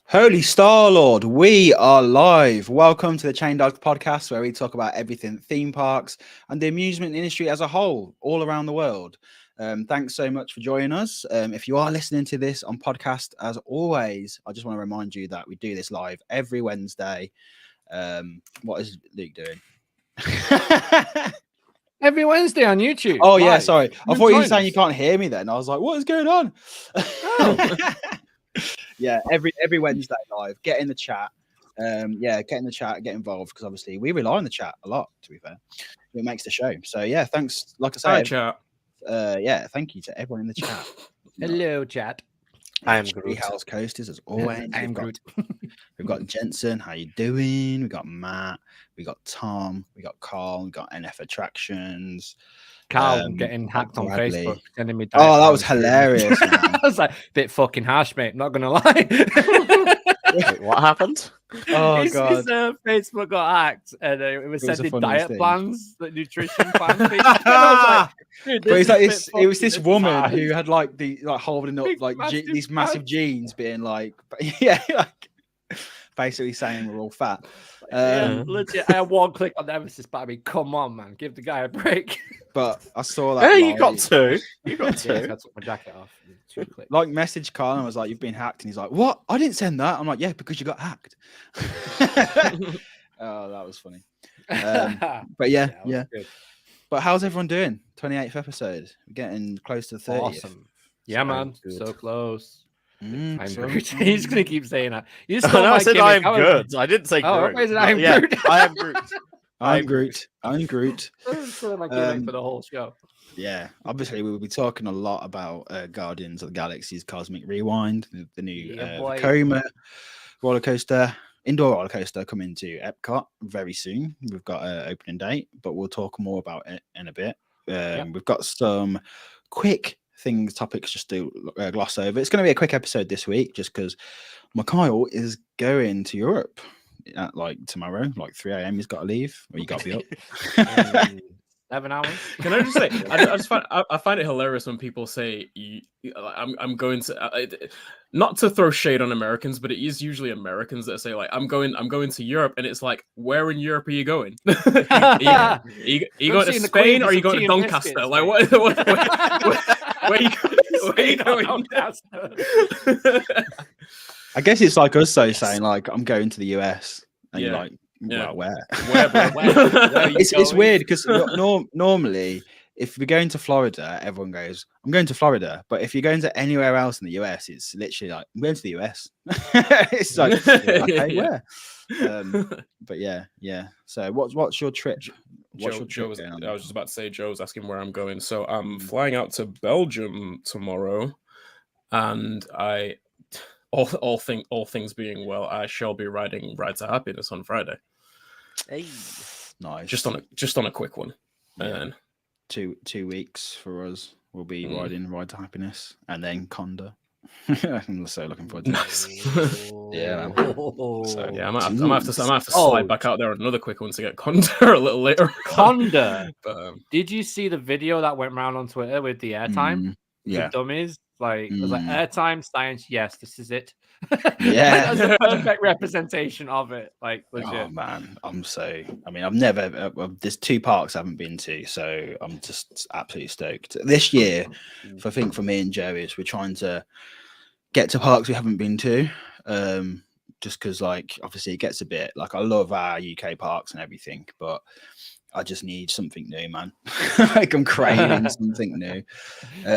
Holy Star-Lord, we are live. Welcome to the Chain Dogs podcast, where we talk about everything theme parks and the amusement industry as a whole, all around the world. Thanks so much for joining us. If you are listening to this on podcast, as always, I just want to remind you that we do this live every Wednesday. What is Luke doing? Every Wednesday on YouTube. Oh, yeah, sorry. I thought you were saying you can't hear me then. I was like, what is going on? Oh. Yeah, every Wednesday live. Get in the chat. Get in the chat, get involved, because obviously we rely on the chat a lot, to be fair. It makes the show. So yeah, thanks. Like I said, hi, chat. Thank you to everyone in the chat. Hello, chat. I am Groot. House Coasters, as always. I am Groot. We've got Jensen. How you doing? We got Matt. We got Tom. We got Carl. We got NF Attractions. Carl getting hacked on Facebook, sending me. Oh, that was hilarious. I was like, bit fucking harsh, mate. Not gonna lie. Wait, what happened? Oh god, his Facebook got hacked, and it was sending diet plans, the nutrition plans. It was this woman who had holding up these massive jeans, being like, basically saying we're all fat. Legit, I had one click on the emphasis, but I mean, come on, man, give the guy a break. But I saw that. Hey, you got two. You got two. I took my jacket off. Like, message Carl and was like, "You've been hacked," and he's like, "What? I didn't send that." I'm like, "Yeah, because you got hacked." Oh, that was funny. But yeah. But how's everyone doing? 28th episode. We're getting close to 30th. Awesome. Yeah, man. Good. So close. I'm so Groot. He's gonna keep saying that. You I said I am good. I didn't say Groot. I am Groot. I am Groot. I'm Groot. I'm Groot. For the whole show. Yeah, obviously we will be talking a lot about Guardians of the Galaxy's Cosmic Rewind, the new Coma roller coaster, indoor roller coaster coming to Epcot very soon. We've got an opening date, but we'll talk more about it in a bit. We've got some quick topics just to gloss over. It's going to be a quick episode this week, just because Mikhail is going to Europe at tomorrow, 3 a.m. He's got to leave, or you got to be up. 7 hours. Can I just say, I find it hilarious when people say, "I'm going to," not to throw shade on Americans, but it is usually Americans that say I'm going to Europe, and it's like, where in Europe are you going? Are you going to Spain, or are you going to Doncaster? Biscuits, where are you going? I guess it's like us saying I'm going to the US, and you're like, well, where? Where it's weird because normally if we're going to Florida, everyone goes, "I'm going to Florida." But if you're going to anywhere else in the US, it's literally like, "I'm going to the US." It's like, okay, where? But yeah. So what's your trip? I was just about to say, Joe's asking where I'm going. So I'm flying out to Belgium tomorrow, and all things being well, I shall be riding Ride to Happiness on Friday. Hey, nice. Just on a quick one. Yeah. And 2 weeks for us. We'll be riding Ride to Happiness and then Conda. I'm so looking forward to nice. Yeah. So yeah, I'm gonna have to slide back out there on another quick one to get Conda a little later. Conda. Did you see the video that went around on Twitter with the airtime? Yeah. The dummies. It was like airtime science. Yes, this is it. Yeah, that's the perfect representation of it. Legit. Oh man, I've never. There's 2 parks I haven't been to, so I'm just absolutely stoked. This year, I think for me and Joe is we're trying to get to parks we haven't been to. Just because, obviously, it gets a bit I love our UK parks and everything, but I just need something new, man. I'm craving something new.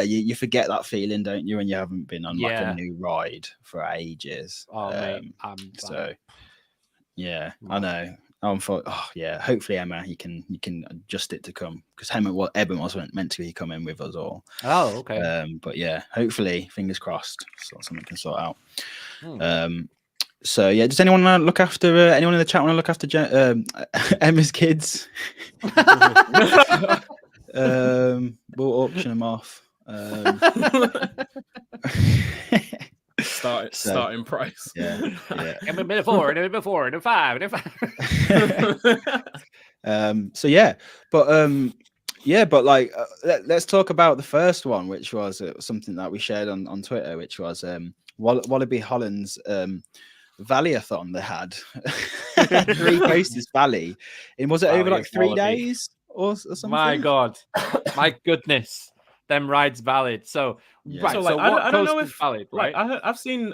You forget that feeling, don't you, when you haven't been on a new ride for ages. Oh, mate, so yeah, I know. Hopefully, Emma, you can adjust it to come, because Eben was meant to be coming with us all. Oh, okay. But yeah, hopefully, fingers crossed, something can sort out. So yeah, does anyone look after anyone in the chat want to look after Emma's kids? We'll auction them off. Starting price. Yeah. I'm a bit of 4, and a bit of 4, and a 5, and a 5. So yeah, but like let's talk about the first one, which was something that we shared on Twitter, which was Walibi Holland's Valley-a-thon they had. 3 Coasters Valley. And was it over like 3 days or something? My God. My goodness. Them rides valid. So, yeah. Right, so like, so I don't know if valid, right? Like, I've seen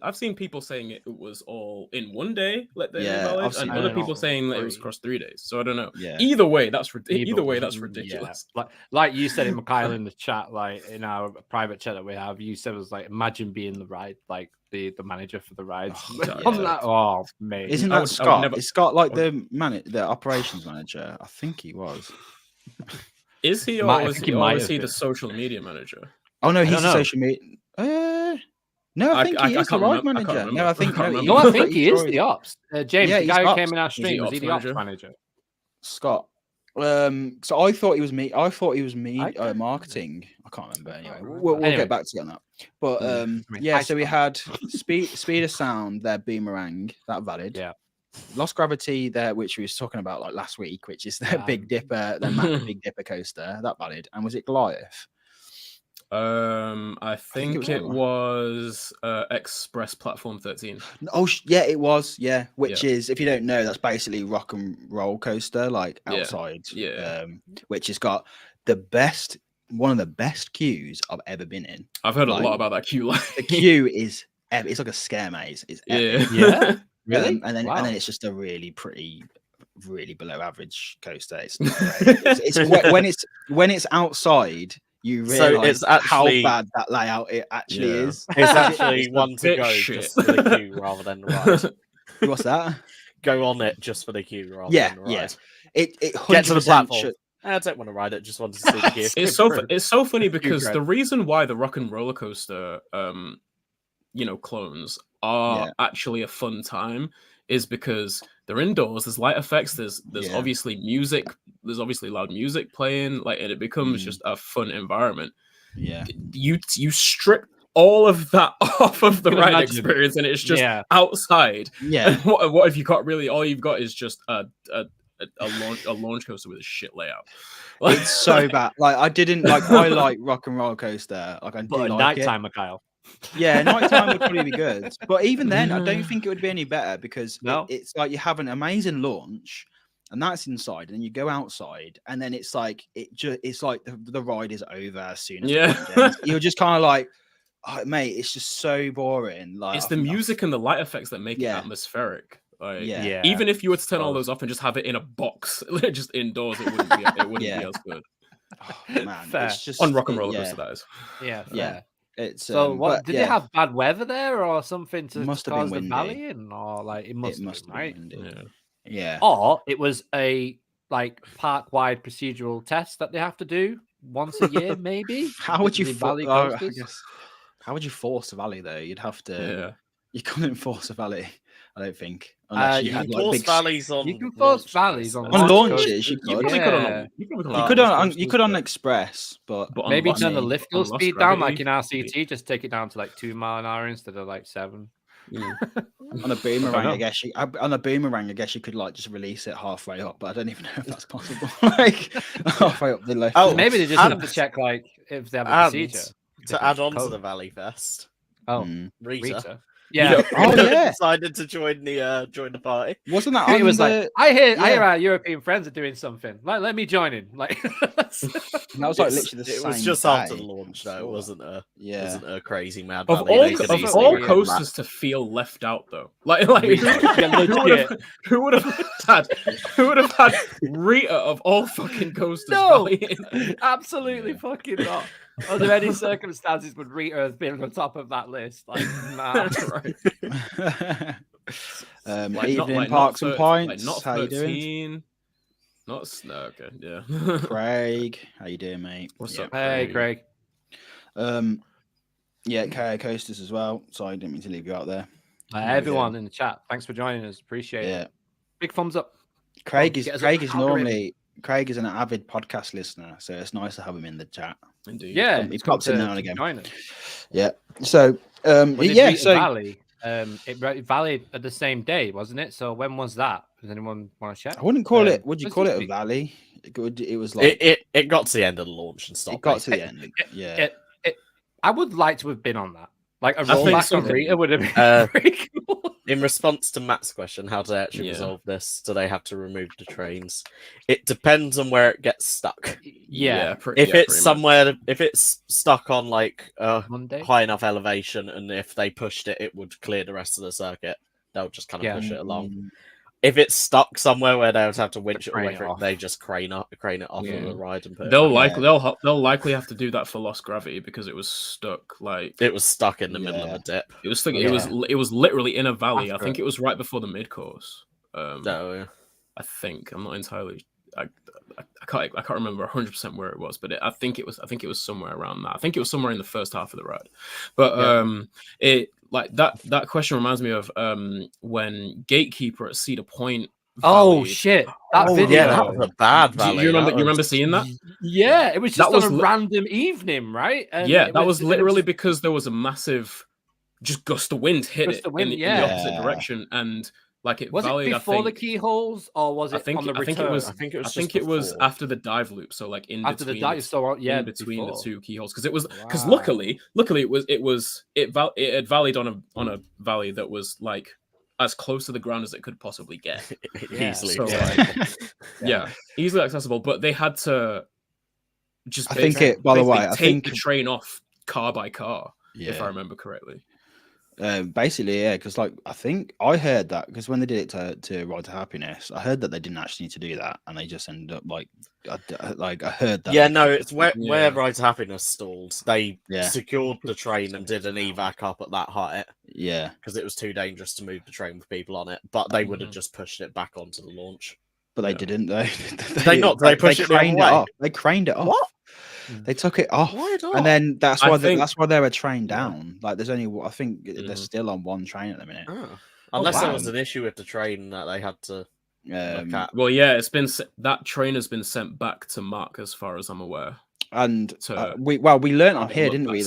I've seen people saying it was all in 1 day, like they're valid, and other people saying that it was across 3 days. So I don't know. Yeah. Either way, that's ridiculous. Yeah. Like you said, Mikhail in the chat, like in our private chat that we have, you said it was like, imagine being the ride, like the manager for the rides. Oh, mate. Isn't that Scott? Is Scott like the operations manager? I think he was. Is he, or is he the social media manager? Oh no, he's the social media. No, I think he is the ride manager. No, I think he is the ops. James, the guy who came in our stream, was he the ops manager? Scott. So I thought he was me. I thought he was marketing. I can't remember. Anyway, we'll get back to you on that. But yeah, so we had speed of sound, their boomerang, that valid. Yeah. Lost Gravity there, which we was talking about like last week, which is their Big Dipper, their massive Big Dipper coaster, that valid. And was it Goliath? I think it was Express Platform 13. Oh yeah, it was. Yeah, which is, if you don't know, that's basically rock and roll coaster, like outside. Yeah. Which has got one of the best queues I've ever been in. I've heard a lot about that queue. The queue is it's like a scare maze. It's epic. Yeah. Really? And then it's just a really pretty, really below average coaster. It's not great. It's when it's outside, you realize how bad that layout it actually is. It's actually one to go just for the queue rather than the ride. What's that? Go on it just for the queue rather than the ride. Yeah. It get to the platform. I don't want to ride it. Just want to see the queue. It's so funny because the reason why the Rock and Roller Coaster clones are actually a fun time is because they're indoors, there's light effects, there's obviously music, there's obviously loud music playing, like, and it becomes just a fun environment. Yeah, you strip all of that off of the ride experience and it's just outside. Yeah. And what if you got all you've got is just a launch coaster with a shit layout. It's so bad. Like, I like Rock and Roller Coaster. Like, I do like nighttime, Mikhail. Yeah, nighttime would probably be good. But even then, I don't think it would be any better because it's like you have an amazing launch and that's inside, and then you go outside, and then it's like it's like the ride is over as soon as it ends. You're just kind of like, oh, mate, it's just so boring. Like, it's the music and the light effects that make it atmospheric. Like, even if you were to turn all those off and just have it in a box, just indoors, it wouldn't be as good. Oh, man, it's just on Rock and Roller Coaster, that is. Yeah. It's so what did they have bad weather there or something to cause the valley in, or like it must have been, right? Yeah. Or it was a like park-wide procedural test that they have to do once a year, maybe. How would you how would you force a valley though? You'd have to. You couldn't force a valley, I don't think. Unless you had like big valleys on. You can force valleys on launches. You could. You could on Express, but maybe turn the lift hill speed down, like in RCT. Just take it down to like 2 mile an hour instead of like 7. On a boomerang, I guess you could like just release it halfway up, but I don't even know if that's possible. Like halfway up the lift. Oh, maybe they just have to check like if they have a procedure to add on to the Valley Fest. Oh, Rita. Yeah. Decided to join the party. Wasn't that? It was like I hear our European friends are doing something. Like, let me join in. Like that was like literally the same. It was just after the launch, though. It wasn't a crazy mad. Of all coasters to feel left out, though. Like who would have had Rita of all fucking coasters? No, absolutely fucking not. Under any circumstances would Rita have been on the top of that list? Like, nah. Evening Parks and Points. Not how 13. You doing? Okay, yeah. Craig, how you doing, mate? What's up? Hey, Craig. Yeah, KO Coasters as well. Sorry, I didn't mean to leave you out there. Everyone in the chat, thanks for joining us. Appreciate it. Big thumbs up. Craig is an avid podcast listener, so it's nice to have him in the chat. Indeed. Yeah, he pops in now and again. Yeah. So Valley, it valid at the same day, wasn't it? So when was that? Does anyone want to check? I wouldn't call it. Would you call it a valley? It was like it got to the end of the launch and stopped. It got to the end. Yeah. I would like to have been on that. Like a rollback on Rita would have been pretty cool. In response to Matt's question, how do they actually resolve this? Do they have to remove the trains? It depends on where it gets stuck. If it's stuck on like a high enough elevation, and if they pushed it, it would clear the rest of the circuit. They'll just kind of push it along. If it's stuck somewhere where they would have to winch it away from it, they just crane it off of the ride and put they'll likely have to do that for Lost Gravity because it was stuck it was stuck in the middle of a dip. It was stuck. It was literally in a valley. I think it was right before the mid course. I think I'm not entirely. I can't remember 100% where it was, but I think it was somewhere around that. I think it was somewhere in the first half of the ride. But it. Like that question reminds me of when Gatekeeper at Cedar Point. Oh shit! That video. Yeah, that was a bad valley. Do you remember seeing that? Yeah, it was just on a random evening, right? And that was literally because there was a massive, just gust of wind hit it in the opposite direction, and like it was valleyed, it before the keyholes or was it on the return? I think it was after the dive loop, so like in after between the dive, in between the two keyholes, because luckily it had valleyed on a valley that was like as close to the ground as it could possibly get. Easily, easily accessible. But they had to just take the train off car by car, if I remember correctly. Basically, because like I think I heard that because when they did it to Ride to Happiness, I heard that they didn't actually need to do that, and they just ended up like I heard that. Yeah, no, it's where Ride to Happiness stalled. They secured the train and did an evac up at that height. Yeah, because it was too dangerous to move the train with people on it. But they would have just pushed it back onto the launch. But they didn't. They craned it off. They craned it off. What? They took it off, and then that's why they were trained down. Like there's only, I think they're still on one train at the minute. Unless there was an issue with the train that they had to look at. Well, yeah, that train has been sent back to Mark, as far as I'm aware. And we learned on here, didn't we?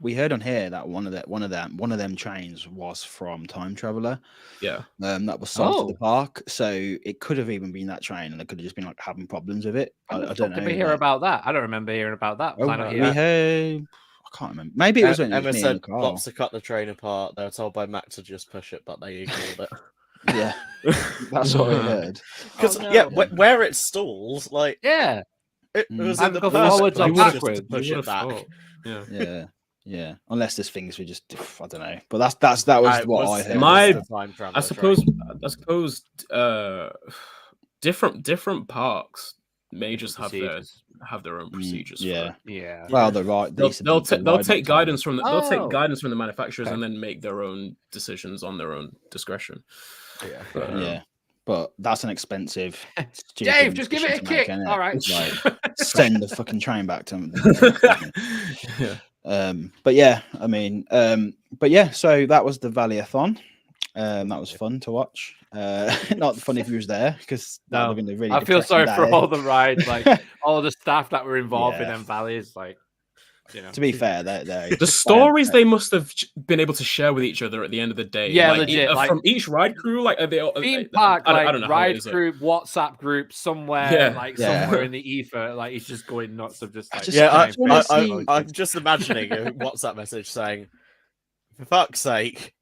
We heard on here that one of them trains was from Time Traveler. Yeah. That was sold to the park, so it could have even been that train, and they could have just been like having problems with it. I don't know. Did we hear about that? I don't remember hearing about that. We heard. I can't remember. Maybe it was when Emma said lots to cut the train apart. They were told by Mac to just push it, but they ignored it. Yeah, that's what I heard. Because where it stalls, like it was in the forwards or backwards to push it back. Yeah, unless there's things we just I don't know, but that was what I heard. I suppose different parks may just have their own procedures. Yeah. Well, they're right. They'll take guidance from the manufacturers and then make their own decisions on their own discretion. But that's an expensive. Dave, just give it a kick. All right, send the fucking train back to them. But yeah, I mean, so that was the Valley-a-thon. That was fun to watch. Not fun if you was there, because that would have been a really. I feel sorry for all the rides, like all the staff that were involved in them valleys, like. To be fair, the stories they must have been able to share with each other at the end of the day. Yeah, legit. From each ride crew, like they all theme park, I don't know ride group, WhatsApp group somewhere, somewhere in the ether. Like he's just going nuts of just like. I'm just imagining a WhatsApp message saying, "For fuck's sake."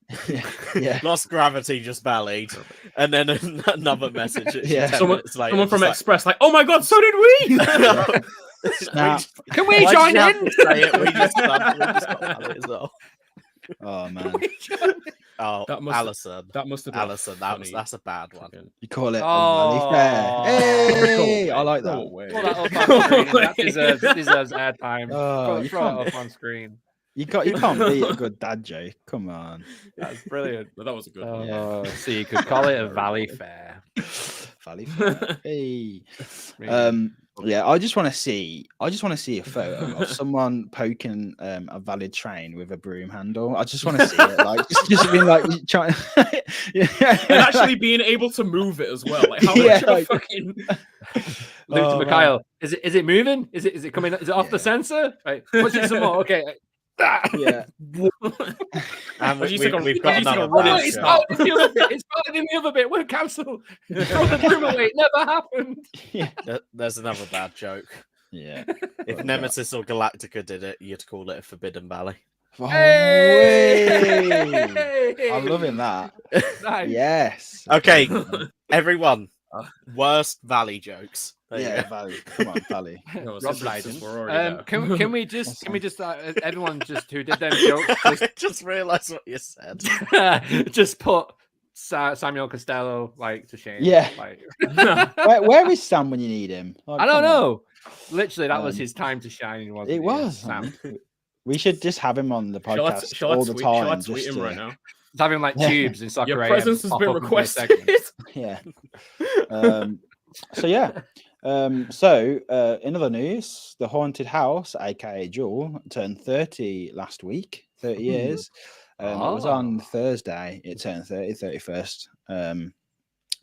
Lost Gravity just ballied, and then another message. Someone from Express, like, "Oh my god, so did we!" Can we join in? We just got it as well. Oh man! Alison. That must have been Alison. That's a bad one. You call it Valley Fair. Hey, I like that. Pull that up on screen. That deserves airtime. Throw it up on screen. You can't beat a good dad joke. Come on. That's brilliant. But that was a good one. So you could call it a Valley Fair. Valley Fair. Hey. Yeah, I just want to see a photo of someone poking a valid train with a broom handle. I just want to see it, like just being like trying, and actually being able to move it as well. Like how much of a fucking Luke to Mikhail, is it moving? Is it coming? Is it off the sensor? Right, push it some more. Okay. Yeah. And we've got another bad it's joke. It's part in the other bit. We're cancelled. Throw the broom away. It never happened. Yeah. There's another bad joke. Yeah. If Nemesis or Galactica did it, you'd call it a Forbidden Valley. Oh, hey! I'm loving that. Nice. Yes. Okay, everyone. Worst Valley jokes. Yeah, Valley. Come on, Valley. Rob Brydon. Can we just everyone just who did them jokes just realised what you said. just put Samuel Costello like to shame. Yeah. Like, where is Sam when you need him? I don't know. Literally, that was his time to shine. Wasn't it was Sam. We should just have him on the podcast all the time. Shall I tweet him right now? Just have him like tubes in soccer. Your presence has been requested. Yeah. So yeah. In other news, the haunted house, aka Jewel, turned 30 last week. 30 years. It was on Thursday. It turned 31st.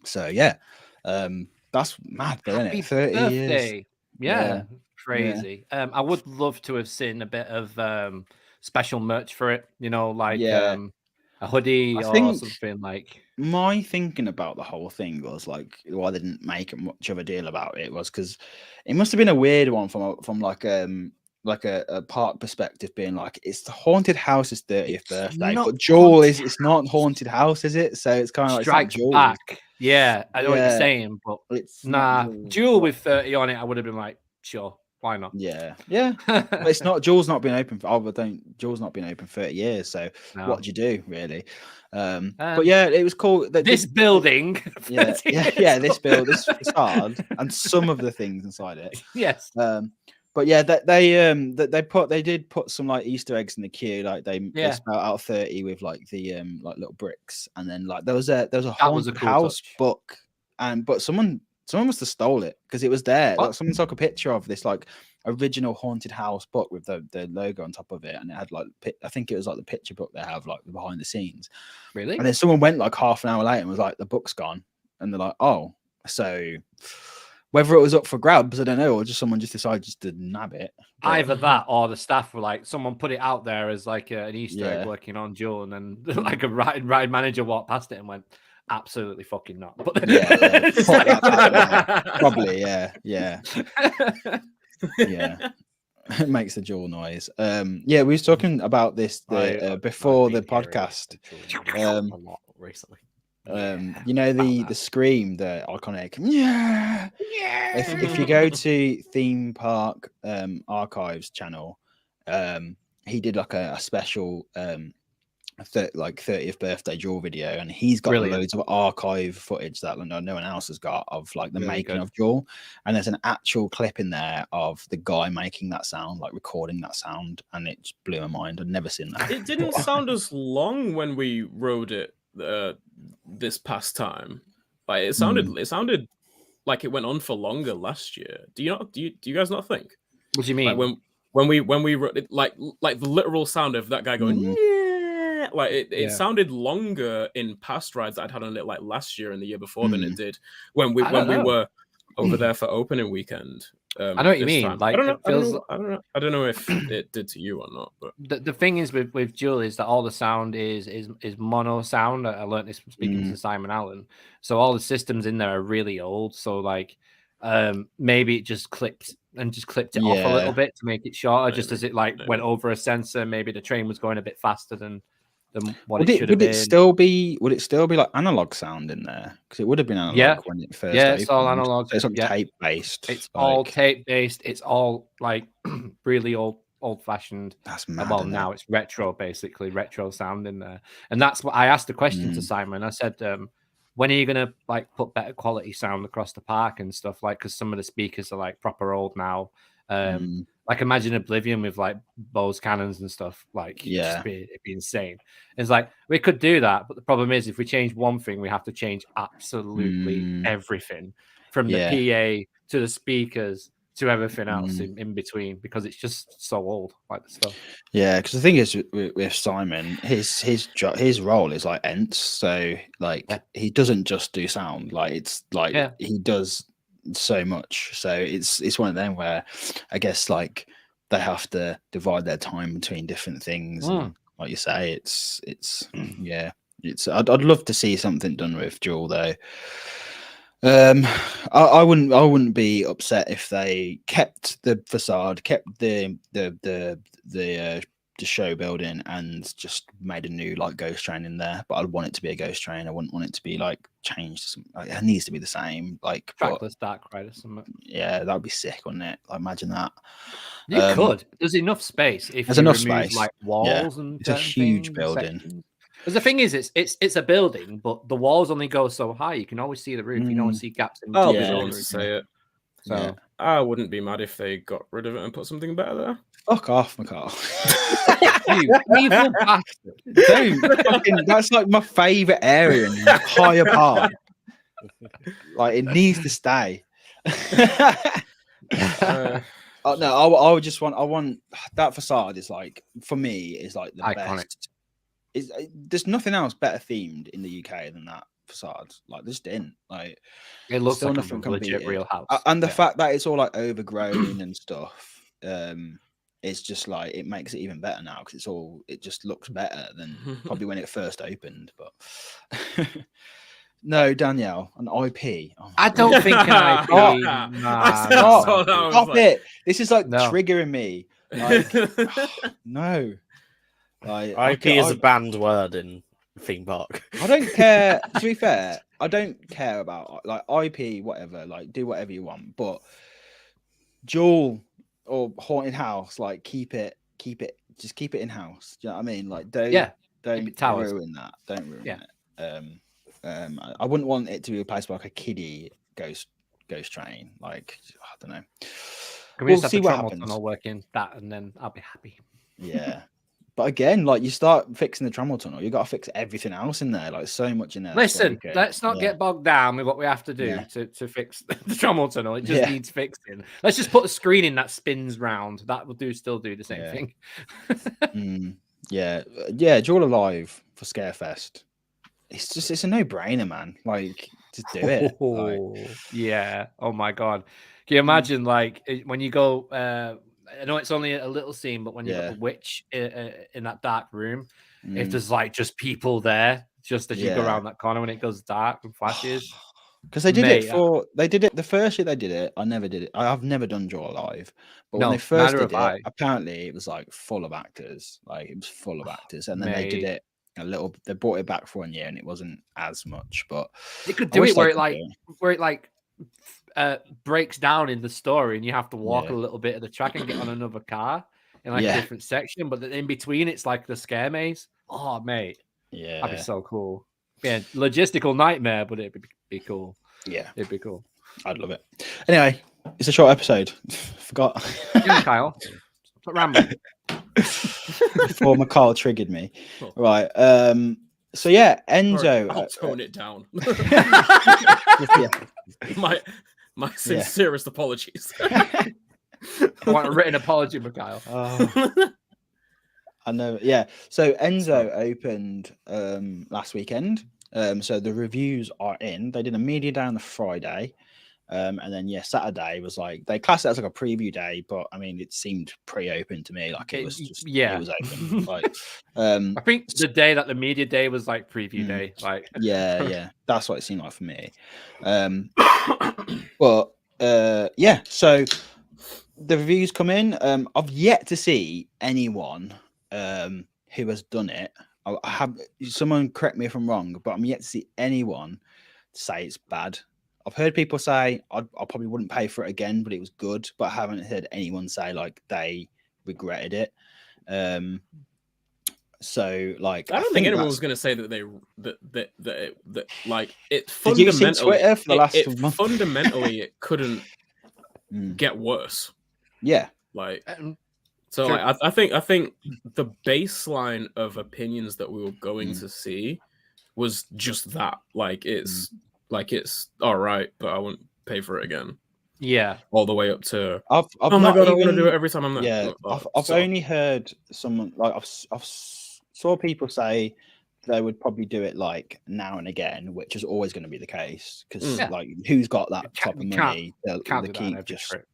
So yeah. That's mad, isn't it? 30 birthday. years. Yeah. Crazy. Yeah. I would love to have seen a bit of special merch for it, like a hoodie or something like. My thinking about the whole thing was like why they didn't make much of a deal about it was because it must have been a weird one from like a park perspective, being like it's the haunted house's 30th birthday, but Jewel it's not haunted house, is it? So it's kind of like strikes back. Yeah, I know what you're saying, but it's Jewel with 30 on it, I would have been like, sure. Why not? Yeah. But it's not. Jewel's not been open for. Jewel's not been open 30 years. So what do you do, really? But yeah, it was cool. This building. Yeah. This facade and some of the things inside it. Yes. But yeah, they did put some like Easter eggs in the queue. Like they spelled out 30 with like the like little bricks, and then like there was a haunted house book, but someone must have stole it because it was there. Like, someone took a picture of this like original haunted house book with the logo on top of it, and it had like I think it was like the picture book they have like behind the scenes. Really? And then someone went like half an hour later and was like, the book's gone, and they're like, oh, so whether it was up for grabs, I don't know, or just someone just decided just to nab it. But either that or the staff were like, someone put it out there as like an Easter egg working on Joe, and then like a ride manager walked past it and went, absolutely fucking not. But probably, yeah. It makes the jaw noise. We was talking about this before the podcast. A lot recently. The scream, the iconic if you go to Theme Park Archives channel, he did like a special 30th birthday Jewel video, and he's got loads of archive footage that no one else has got of like the making of Jewel, and there's an actual clip in there of the guy making that sound, like recording that sound, and it just blew my mind. I'd never seen that. It didn't sound as long when we rode it this past time. Like it sounded like it went on for longer last year. Do you guys not think? What do you mean? Like when we wrote it, like the literal sound of that guy going like it sounded longer in past rides that I'd had on it like last year and the year before than it did when we were over there for opening weekend. I know what you mean. Time. Like I don't know if it did to you or not. But the thing is with Jewel is that all the sound is mono sound. I learned this from speaking to Simon Allen. So all the systems in there are really old. So like maybe it just clipped it off a little bit to make it shorter, just as it went over a sensor. Maybe the train was going a bit faster than what it should have been. Would it still be like analog sound in there? Because it would have been analog when it first opened. It's all analog. So it's like tape based. It's all tape based. It's all like really old fashioned. That's mad. Well, now it's retro, basically retro sound in there. And that's what I asked the question to Simon. I said, when are you gonna like put better quality sound across the park and stuff? Like, because some of the speakers are like proper old now. Like imagine Oblivion with like Bose cannons and stuff. Like, it'd be insane. It's like we could do that, but the problem is if we change one thing, we have to change absolutely everything, from the PA to the speakers to everything else in between, because it's just so old, like the stuff. Yeah, because the thing is with Simon, his role is like ENSO, so like he doesn't just do sound, like it's like he does so much. So it's one of them where I guess like they have to divide their time between different things. And like you say, it's I'd love to see something done with Jewel though. I wouldn't be upset if they kept the facade, kept the show building, and just made a new like ghost train in there. But I'd want it to be a ghost train. I wouldn't want it to be like changed. Like, it needs to be the same. Like trackless dark ride or something. Yeah, that'd be sick, wouldn't it? Like, imagine that. You could. There's enough space if there's you enough remove space. like walls and it's a huge building. Because the thing is, it's a building, but the walls only go so high. You can always see the roof. You can always see gaps in I'll the be roof. willing to say it. So I wouldn't be mad if they got rid of it and put something better there. Fuck off, McCall. You evil bastard. Dude, that's like my favourite area in the entire park. Like, it needs to stay. No, I would just want. I want that facade is like, for me, is like the iconic. Best. There's nothing else better themed in the UK than that facade. Like, this didn't. Like, it looks like a legit real house. And the fact that it's all like overgrown and stuff, it's just like, it makes it even better now, because it just looks better than probably when it first opened. But no, Danielle, an IP. Oh, I don't think an IP. Stop it. This is like triggering me. Like, no. Like, IP is a banned word in theme park. I don't care. To be fair, I don't care about like IP, whatever. Like, do whatever you want, but Jewel or Haunted House, like, keep it. Just keep it in house. Do you know what I mean? Like, don't ruin that. Don't ruin it. I wouldn't want it to be replaced by like a kiddie ghost train. Like, I don't know. Can we just have the travel tunnel working that, and then I'll be happy. Yeah. But again, like, you start fixing the tramway tunnel, you got to fix everything else in there. Like, so much in there. Listen, let's not get bogged down with what we have to do to fix the tramway tunnel. It just needs fixing. Let's just put a screen in that spins round. That will still do the same thing. Yeah. Jewel Alive for Scarefest. It's a no-brainer, man. Like, just do it. Yeah. Oh my god. Can you imagine, like, when you go? I know it's only a little scene, but when you got the witch in that dark room, if there's like just people there, just as you go around that corner when it goes dark and flashes. Because they did it the first year they did it. I never did it. I've never done Jewel Alive, but when they first did it, apparently it was like full of actors. Like, it was full of actors, and then they did it a little. They brought it back for 1 year, and it wasn't as much. But they could do it where it breaks down in the story, and you have to walk a little bit of the track and get on another car in like a different section. But in between, it's like the scare maze. Oh, mate, that'd be so cool. Yeah, logistical nightmare, but it'd be cool. Yeah, it'd be cool. I'd love it. Anyway, it's a short episode. Forgot. Kyle, stop rambling. Before McCall triggered me. Right. So yeah, Enzo. I'll tone it down. My sincerest apologies. I want a written apology, Mikhail. I know. Yeah. So Enzo opened last weekend. So the reviews are in. They did a media day on the Friday. And then Saturday was like, they classed it as like a preview day, but I mean, it seemed pre-open to me. Like, it was just it was open. Like, I think the day that the media day was like preview day. Like, that's what it seemed like for me. But so the reviews come in. I've yet to see anyone who has done it. I have someone correct me if I'm wrong, but I'm yet to see anyone say it's bad. I've heard people say I probably wouldn't pay for it again, but it was good. But I haven't heard anyone say like they regretted it. So like, I don't think anyone was going to say that that like it. Did you see Twitter for the last month? Fundamentally, it couldn't get worse. Yeah, like so. Like, I think the baseline of opinions that we were going to see was just that. Like, it's. Like, it's all right, but I wouldn't pay for it again. Yeah, all the way up to. I've oh my god, I want to do it every time I'm there. Yeah, I've only heard someone like I've saw people say they would probably do it like now and again, which is always going to be the case because like who's got that type of money to keep just trip.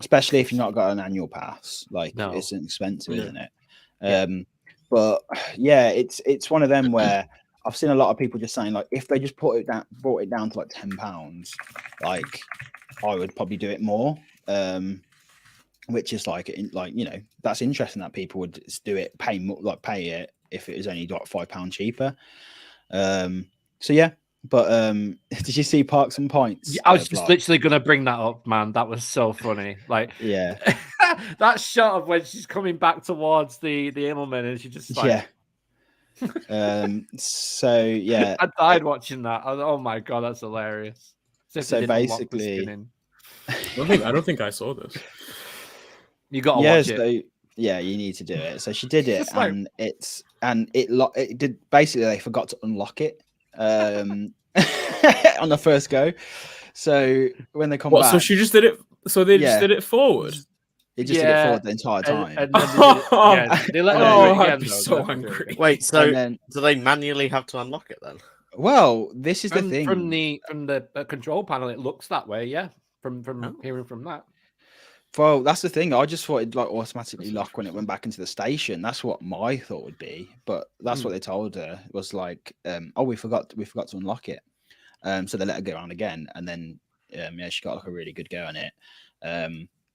Especially if you've not got an annual pass, like it's expensive, isn't it? But yeah, it's one of them where I've seen a lot of people just saying like if they just brought it down to like £10, like I would probably do it more. Which is like you know, that's interesting that people would do it, pay it if it was only like £5 cheaper. So yeah. But did you see Parks and Points? I was just literally gonna bring that up, man. That was so funny. Like, yeah, that shot of when she's coming back towards the Immelman and she just like, so yeah, I died watching that. Oh my god, that's hilarious. So basically, I don't think I saw this. You gotta watch it. So, yeah, you need to do it. So she did it, and it did basically. They forgot to unlock it. On the first go, so when they come back, so she just did it. So they just did it forward. They just did it forward the entire time. They let them do it again. I'd be so angry. Wait, so do they manually have to unlock it then? Well, this is the thing. From the control panel, it looks that way. Yeah, from hearing from that. Well, that's the thing. I just thought it'd like automatically lock when it went back into the station. That's what my thought would be, but that's what they told her. It was like, oh, we forgot to unlock it. So they let her go around again, and then she got like a really good go on it.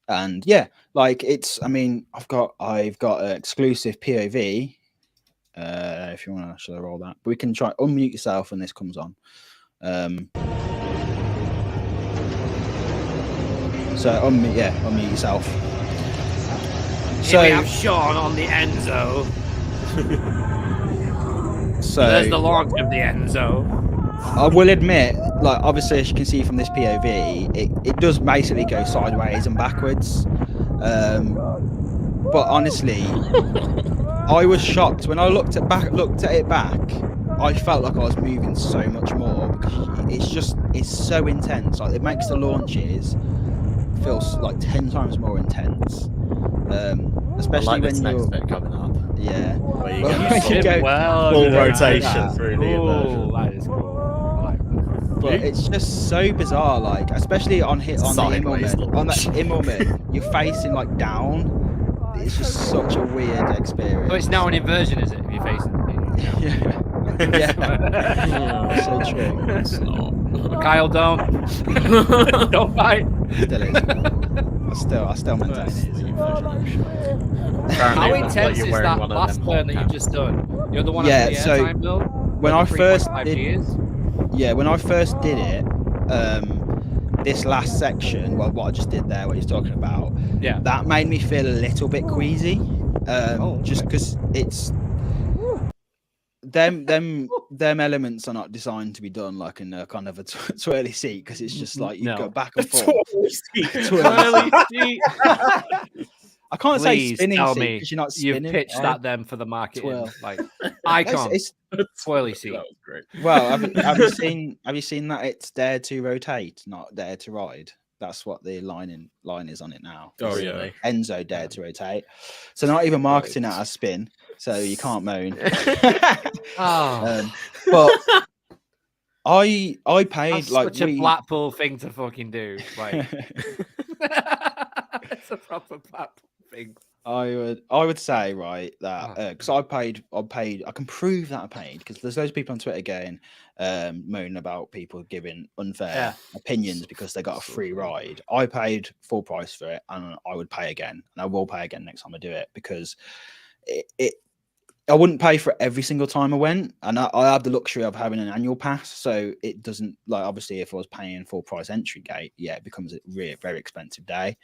And yeah, like it's. I mean, I've got an exclusive POV. If you want to, should I roll that? But we can try unmute yourself when this comes on. So unmute yourself. Here we have Sean on the Enzo. So there's the launch of the Enzo. I will admit, like obviously as you can see from this POV, it does basically go sideways and backwards. But honestly, I was shocked when I looked at it back. I felt like I was moving so much more because it's so intense. Like it makes the launches feels like 10 times more intense, especially when you're coming up. Yeah, where you get full rotation through the immersion. That is cool. But it's just so bizarre, like especially on the Immelman, you're facing like down. It's just such a weird experience. So it's now an inversion, is it? If you're facing yeah. So true. It's not. Kyle, don't fight. I still maintain it is. How intense is that last turn that you just done? You're the one on the airtime build? When I first did it, this last section, well, what I just did there, what you're talking about, that made me feel a little bit queasy. Just because it's them elements are not designed to be done like in a kind of a twirly seat, because it's just like you go back and forth. Twirly seat. I can't say spinning seat because you're not spinning. You've pitched that then for the marketing, like icon. It's twirly seat. That was great. Well, have you seen that it's dare to rotate, not dare to ride? That's what the line is on it now. Oh yeah, Enzo dare to rotate. So not even marketing it as spin, so you can't moan. But I paid that's like such a Blackpool thing to fucking do. Like it's a proper Blackpool thing. I would say right that because I can prove that I paid, because there's those people on Twitter going moaning about people giving unfair opinions because they got a free ride. I paid full price for it, and I would pay again, and I will pay again next time I do it, because I wouldn't pay for it every single time I went, and I have the luxury of having an annual pass, so it doesn't, like, obviously if I was paying full price entry gate, it becomes a really very expensive day.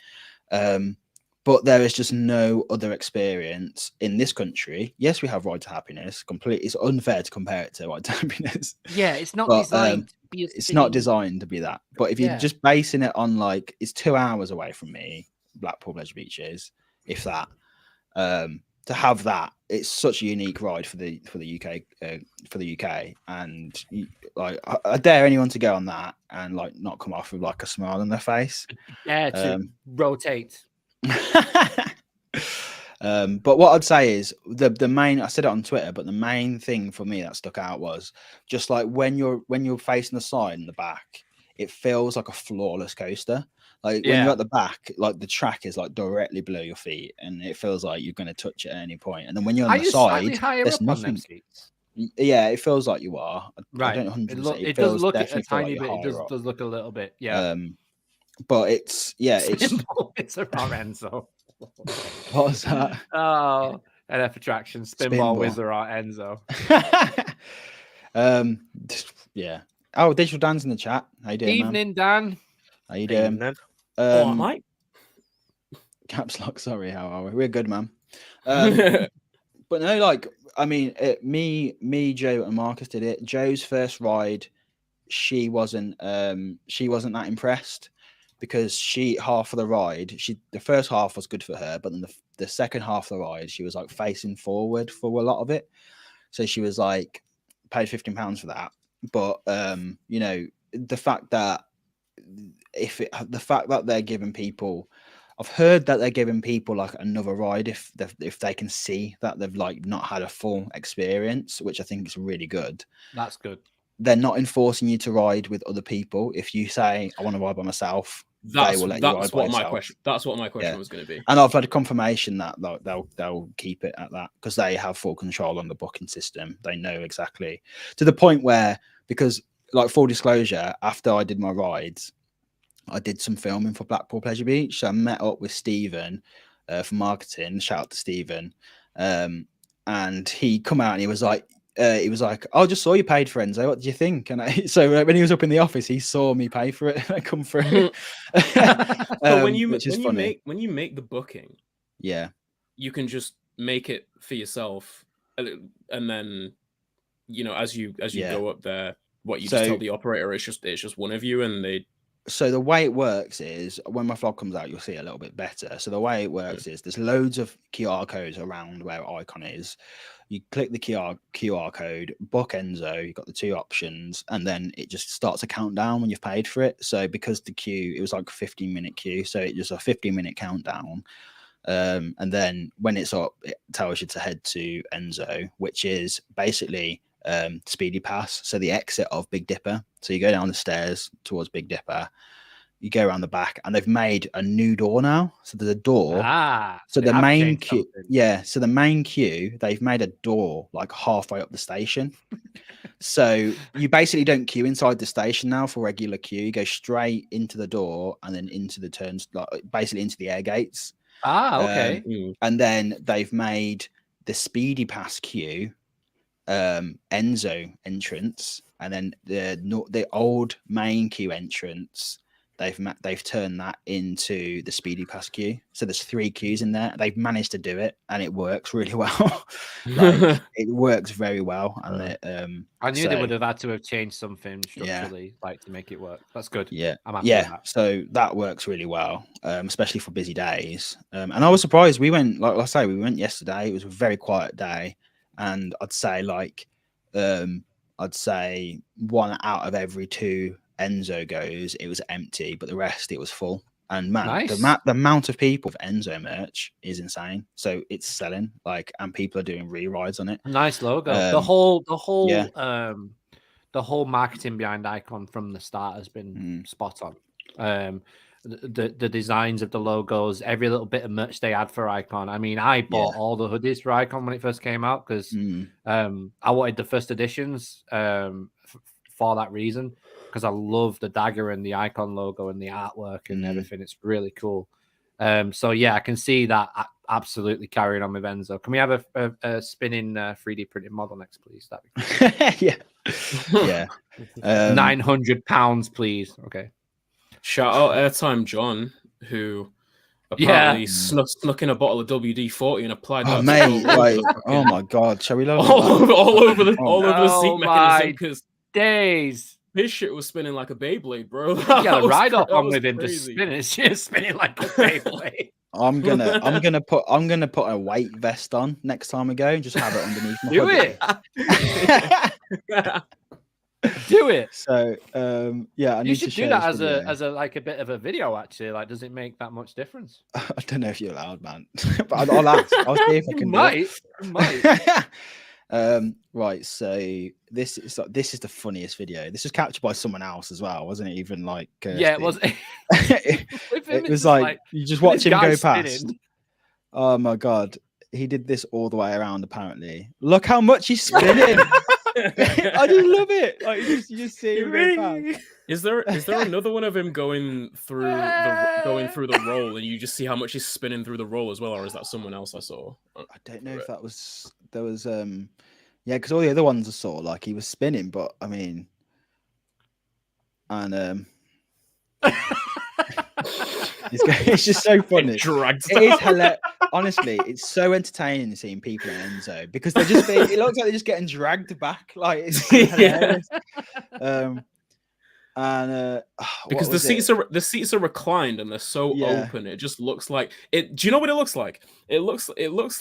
But there is just no other experience in this country. Yes, we have Ride to Happiness. It's unfair to compare it to Ride to Happiness. Yeah, it's not designed to be it's not designed to be that. But if you're just basing it on, like, it's 2 hours away from me, Blackpool Pleasure Beach is, if that. to have that, it's such a unique ride for the UK, and like I dare anyone to go on that and like not come off with like a smile on their face. Yeah, to rotate. But what I'd say is the main, I said it on Twitter, but the main thing for me that stuck out was just like when you're facing the side and the back, it feels like a flawless coaster. Like when you're at the back, like the track is like directly below your feet, and it feels like you're going to touch it at any point. And then when you're on the side, there's nothing. Yeah, it feels like you are. Right. I don't 100%. It does look a tiny bit. It does look a little bit. Yeah. But it's it's a Enzo. What's that? Oh, NF attraction, Spinball Wizard or Enzo. Yeah. Oh, Digital Dan's in the chat. How you doing, Evening, Dan. How you doing? Mate. Caps lock. Sorry, how are we? We're good, man. But no, like I mean, me, Joe, and Marcus did it. Joe's first ride, she wasn't that impressed because half of the ride, the first half was good for her, but then the second half of the ride, she was like facing forward for a lot of it. So she was like paid £15 for that. But you know, the fact that they're giving people, I've heard that they're giving people like another ride if they can see that they've like not had a full experience, which I think is really good. That's good. They're not enforcing you to ride with other people. If you say I want to ride by myself, they will let you ride by yourself. That's what my question was going to be. And I've had a confirmation that they'll keep it at that because they have full control on the booking system. They know exactly, to the point where, because like full disclosure, after I did my rides, I did some filming for Blackpool Pleasure Beach. So I met up with Stephen for marketing. Shout out to Stephen. And he come out and he was like, "Oh, I just saw you paid for Enzo. What do you think?" And so when he was up in the office, he saw me pay for it. I come through. So when you make the booking, yeah, you can just make it for yourself, and then you know as you go up there, just tell the operator it's just one of you, and they. So the way it works is when my vlog comes out, you'll see it a little bit better. So the way it works is there's loads of QR codes around where Icon is. You click the QR code, book Enzo, you've got the two options, and then it just starts a countdown when you've paid for it. So because the queue, it was like a 15-minute queue, so it just a 15-minute countdown. And then when it's up, it tells you to head to Enzo, which is basically Speedy Pass, so the exit of Big Dipper. So you go down the stairs towards Big Dipper, you go around the back, and they've made a new door now. So there's a door. So the main queue, so the main queue, they've made a door like halfway up the station. So you basically don't queue inside the station now for regular queue. You go straight into the door and then into the turns, like basically into the air gates. Okay. And then they've made the Speedy Pass queue Enzo entrance, and then the old main queue entrance, they've turned that into the Speedy Pass queue. So there's 3 queues in there. They've managed to do it, and it works really well. Like, it works very well. And I knew they would have had to have changed something structurally, like to make it work. That's good. Yeah, I'm happy with that. So that works really well, especially for busy days. And I was surprised. We went, like I say, we went yesterday. It was a very quiet day. And I'd say 1 out of every 2 Enzo goes, it was empty, but the rest it was full. And man, nice. the amount of people with Enzo merch is insane. So it's selling, and people are doing re-rides on it. Nice logo. The whole marketing behind Icon from the start has been spot on. The designs of the logos, every little bit of merch they had for Icon. I mean, I bought all the hoodies for Icon when it first came out because I wanted the first editions for that reason, because I love the dagger and the Icon logo and the artwork and everything. It's really cool. So yeah, I can see that absolutely carrying on with Enzo. Can we have a spinning 3D printed model next, please? That'd be cool. yeah. £900, please. Okay. Shout out Airtime John, who apparently snuck in a bottle of WD-40 and applied that. Mate, oh my god, shall we load all over the seat mechanism? Because days, his shit was spinning like a Beyblade, bro. You got a ride up on with him to spin it. It's just spinning like a Beyblade. I'm gonna put a weight vest on next time I go and just have it underneath my hoodie. Do it. So yeah, you should do that as a like a bit of a video actually. Like, does it make that much difference? I don't know if you're allowed, man. But I'll ask. I'll see if I can. You might. Right, so this is the funniest video. This was captured by someone else as well, wasn't it? Even like yeah, it was. it was like you just watch him go past. Spinning. Oh my god, he did this all the way around. Apparently, look how much he's spinning. I just love it. Like you just see him go past. Is there another one of him going through the roll, and you just see how much he's spinning through the roll as well, or is that someone else I saw? I don't know if there was yeah, because all the other ones I saw like he was spinning, but I mean, and it's just so funny. It is hilarious. Honestly, it's so entertaining seeing people in Enzo because it looks like they're just getting dragged back. Like it's hilarious. Because the seats are reclined and they're so open, it just looks like it. Do you know what it looks like? It looks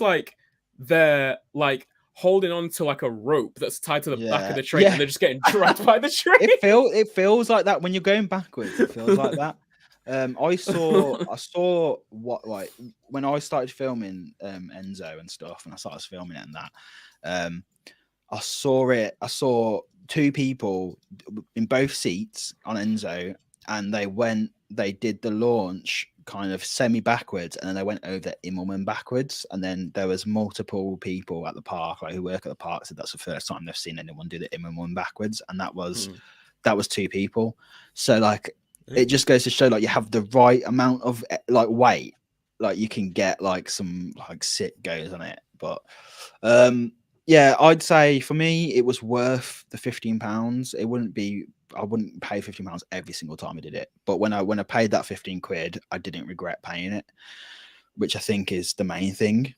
like they're like holding on to like a rope that's tied to the back of the train, and they're just getting dragged by the train. It feels like that when you're going backwards. It feels like that. I saw what like when I started filming Enzo and stuff, and I started filming it and that. I saw two people in both seats on Enzo, and they did the launch kind of semi backwards, and then they went over Immelman backwards, and then there was multiple people at the park like who work at the park said that's the first time they've seen anyone do the Immelman backwards, and that was two people. So like it just goes to show like you have the right amount of like weight, like you can get like some like sick goes on it. But yeah, I'd say for me it was worth the £15. I wouldn't pay £15 every single time I did it, but when I paid that 15 quid, I didn't regret paying it, which I think is the main thing.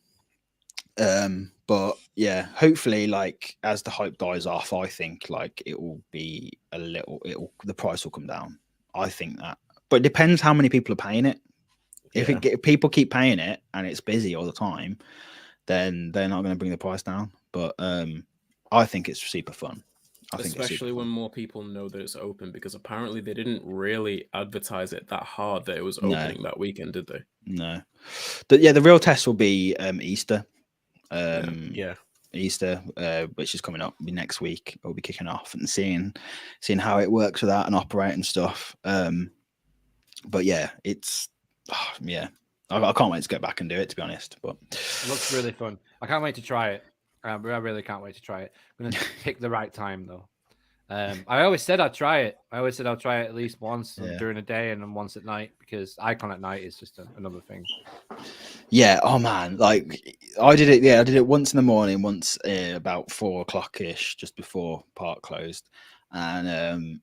But yeah, hopefully like as the hype dies off, I think like it will be the price will come down. I think that, but it depends how many people are paying it. If people keep paying it and it's busy all the time, then they're not going to bring the price down. But I think it's super fun. Especially when more people know that it's open, because apparently they didn't really advertise it that hard that it was opening that weekend, did they? No. The real test will be Easter. Easter, which is coming up next week. We'll be kicking off and seeing how it works with that and operate and stuff. But yeah, it's I can't wait to go back and do it, to be honest. But it looks really fun. I can't wait to try it. I really can't wait to try it. I'm gonna pick the right time though. I always said I'd try it. I'll try it at least once during the day and then once at night, because Icon at night is just another thing. Yeah. Oh man, like I did it. Yeah, I did it once in the morning, once about 4 o'clock ish, just before park closed, and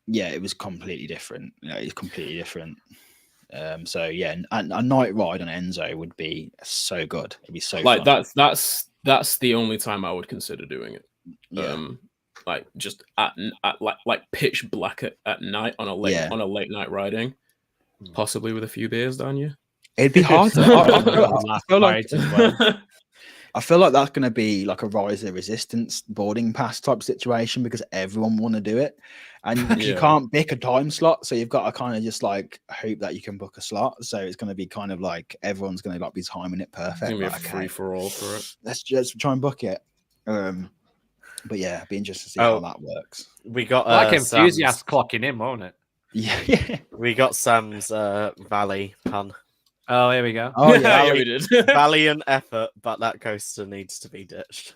yeah, it was completely different. It's completely different. So yeah, a night ride on Enzo would be so good. It'd be so like fun. That's the only time I would consider doing it. Yeah. Like just at like pitch black at night on a late night riding, possibly with a few beers down you. It'd be hard. I feel like that's going to be like a Rise of Resistance boarding pass type situation, because everyone want to do it, and you can't pick a time slot, so you've got to kind of just like hope that you can book a slot. So it's going to be kind of like everyone's going to like be timing it perfect. It's going to be a free for all for it. Let's just try and book it. But yeah, it'd be interesting to see how that works. We got like enthusiast clocking in, won't it? Yeah. We got Sam's Valley pun. Oh, here we go. Oh yeah, we did. Valiant effort, but that coaster needs to be ditched.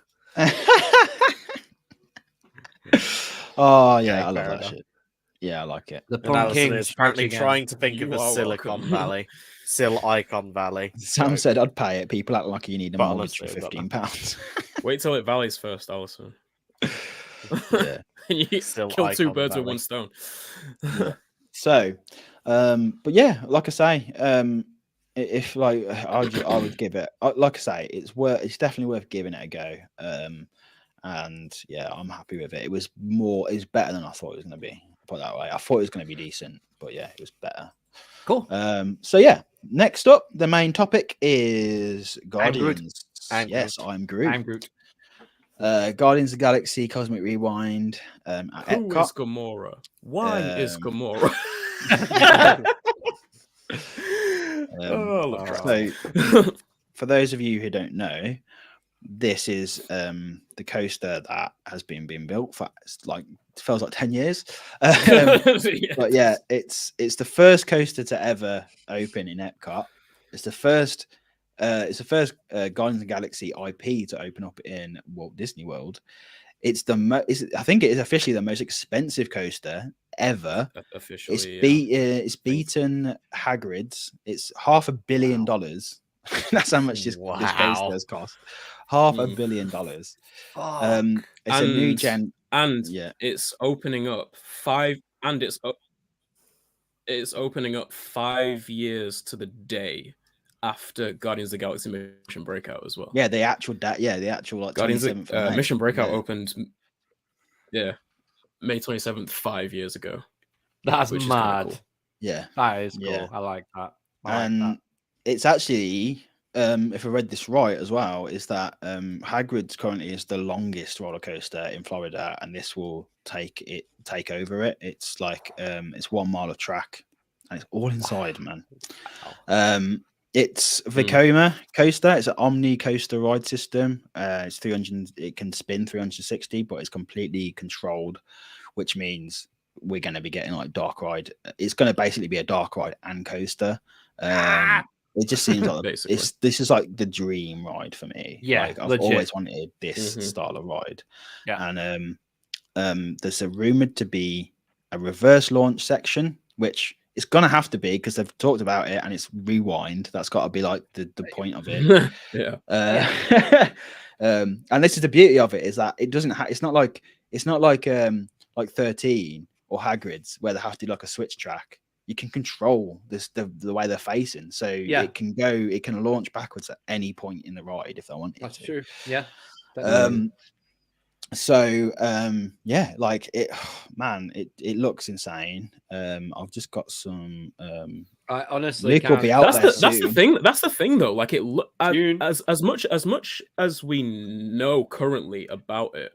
Oh yeah, I love that shit. Yeah, I like it. The pumpkin is apparently trying to think of a Silicon Valley. Icon Valley. Sam said I'd pay it. People act like you need a mortgage for £15. Wait till it valleys first, Alison. Yeah. You kill two birds with one stone. Yeah. So, but yeah, like I say, if like I would give it, like I say, it's definitely worth giving it a go. And yeah, I'm happy with it. It's better than I thought it was going to be. Put it that way. I thought it was going to be decent, but yeah, it was better. Cool. So yeah, next up, the main topic is Guardians. Yes, I'm Groot. I'm Groot. Guardians of the Galaxy Cosmic Rewind. At Who Epcot. is Gamora? Why is Gamora? So, for those of you who don't know, this is the coaster that has been built for feels like 10 years. But yeah, it's the first coaster to ever open in Epcot. It's the first Guardians of the Galaxy IP to open up in Walt Disney World. It's I think it is officially the most expensive coaster ever. Officially, it's beaten Hagrid's. It's $500 million. That's how much this coaster has cost. $500 million. It's a new gen, and it's opening up it's opening up 5 years to the day after Guardians of the Galaxy Mission Breakout as well. Yeah, the actual like Guardians of Mission Breakout opened May 27th 5 years ago. That's mad. Cool. Yeah, that is cool. I like that. It's actually if I read this right as well, is that Hagrid's currently is the longest roller coaster in Florida, and this will take over it. It's like it's 1 mile of track, and it's all inside, man. It's Vekoma coaster. It's an Omni coaster ride system. It's 300. It can spin 360, but it's completely controlled, which means we're going to be getting like dark ride. It's going to basically be a dark ride and coaster. It just seems like this is like the dream ride for me. Yeah, like, I've always wanted this style of ride. Yeah, and there's a rumored to be a reverse launch section, which it's gonna have to be because they've talked about it, and it's rewind. That's got to be like the point of it. And this is the beauty of it, is that it doesn't. It's not like 13 or Hagrid's where they have to do like a switch track. You can control the way they're facing, so it can launch backwards at any point in the ride if they want it. That's true. Yeah. Like it, man, it looks insane. I've just got some. I honestly, that's the thing though. Like it, as much as we know currently about it,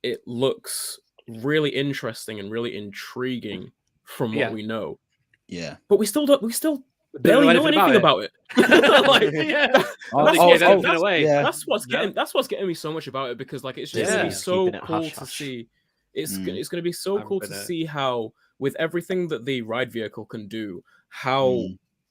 it looks really interesting and really intriguing from what we know. Yeah, but we still barely know anything about it. That's what's getting me so much about it, because like it's just gonna be so cool to see. It's gonna be so cool to see how, with everything that the ride vehicle can do, how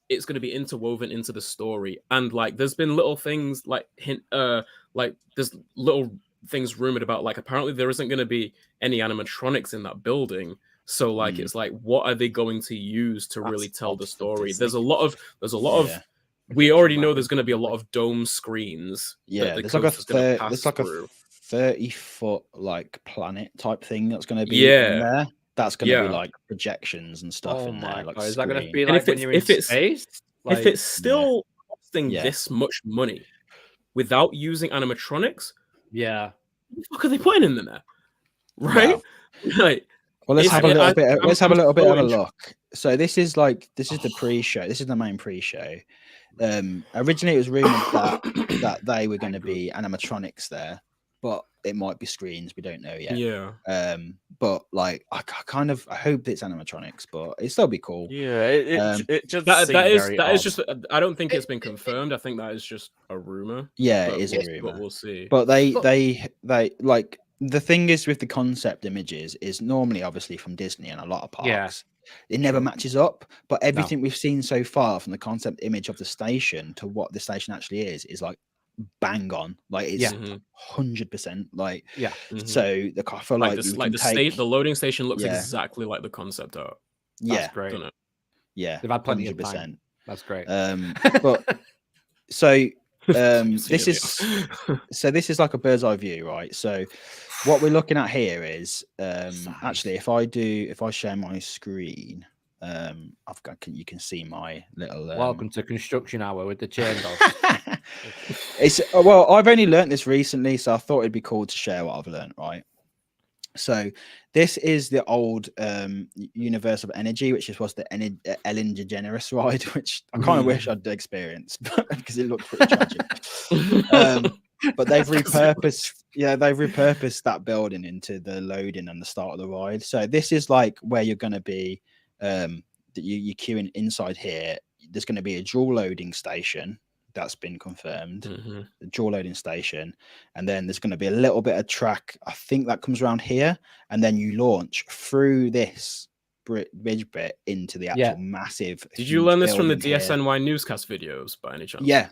it's gonna be interwoven into the story. And like there's been little things like there's little things rumored about, like apparently there isn't gonna be any animatronics in that building. So like it's like, what are they going to use to really tell the story? There's a lot of we already know there's going to be a lot of dome screens. Yeah, there's like a 30-foot like planet type thing that's going to be in there. That's going to be like projections and stuff in there. Like, is that going to be like when you're in space? If it's still costing this much money without using animatronics, what the fuck are they putting in there? Right? Wow. Like. Well, let's have a little bit. Let's have a little bit of a look. So this is the pre-show. This is the main pre-show. Originally, it was rumored that they were going to be animatronics there, but it might be screens. We don't know yet. Yeah. But like, I hope it's animatronics, but it'd still be cool. Yeah. It just that is just. I don't think it's been confirmed. I think that is just a rumor. Yeah, it is a rumor. But we'll see. But they like. The thing is with the concept images is normally obviously from Disney and a lot of parks. It never matches up, but everything we've seen so far from the concept image of the station to what the station actually is like bang on. Like it's 100%. Like So I feel like the loading station looks exactly like the concept art. That's great. Yeah, they've had plenty of time. That's great. But so this is like a bird's eye view, right? So what we're looking at here is actually if I share my screen, you can see my little welcome to construction hour with the chain dogs. I've only learnt this recently, so I thought it'd be cool to share what I've learnt, right? So this is the old universe of energy, which was the Ellen DeGeneres ride, which I kind of wish I'd experienced because it looked pretty tragic. But they've repurposed that building into the loading and the start of the ride. So this is like where you're going to be. You're queuing inside here. There's going to be a dual loading station. That's been confirmed, the dual loading station, and then there's going to be a little bit of track. I think that comes around here, and then you launch through this bridge bit into the actual massive. Did you learn this from the DSNY newscast videos by any chance? Yeah.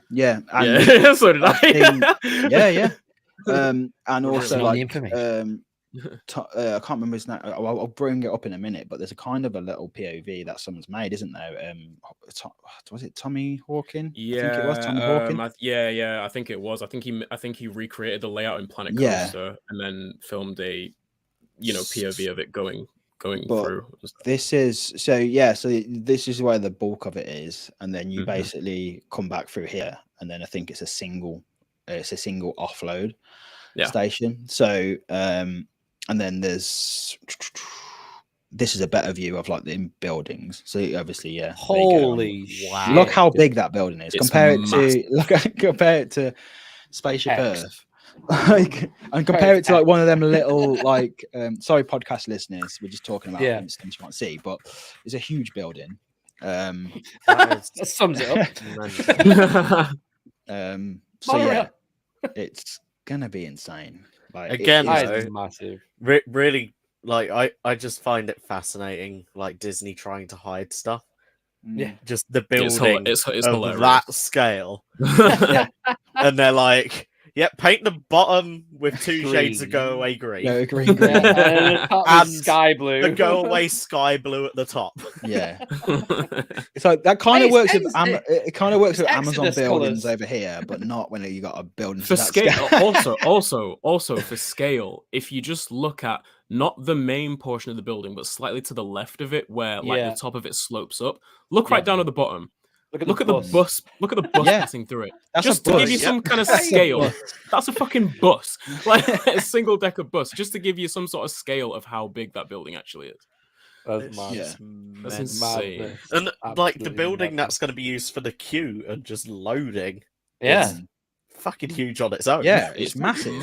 And so did I. Yeah. And also like I can't remember his name. I'll bring it up in a minute, but there's a kind of a little POV that someone's made, isn't there? Was it Tommy Hawking? Yeah, I think it was Tommy Hawking. I think it was. I think he recreated the layout in Planet Coaster and then filmed a POV of it going through. This is this is where the bulk of it is, and then you basically come back through here, and then I think it's a single offload station. So and then this is a better view of like the buildings. So obviously, holy wow! Look how big that building is. Compare it to Spaceship Earth. And compare it to like one of them little like sorry podcast listeners, we're just talking about instance you can't see, but it's a huge building. That sums it up. So it's gonna be insane. Like, again, it's massive. Really, like I just find it fascinating, like Disney trying to hide stuff. Yeah, just the building it's of hilarious. that scale, and they're like, paint the bottom with two shades of go away green. Go green. And sky blue. The go away sky blue at the top. Yeah, it's like that kind of works with it kind of works with Amazon buildings colours over here, but not when you got a building for scale. also for scale, if you just look at not the main portion of the building, but slightly to the left of it, where like the top of it slopes up. Look right down at the bottom. Look at the bus. Look at the bus passing through it. That's just to give you some kind of scale. That's a fucking bus, like a single decker bus, just to give you some sort of scale of how big that building actually is. That's mad. That's insane. And like the building that's going to be used for the queue and just loading. Yeah. Fucking huge on its own. Yeah, it's massive.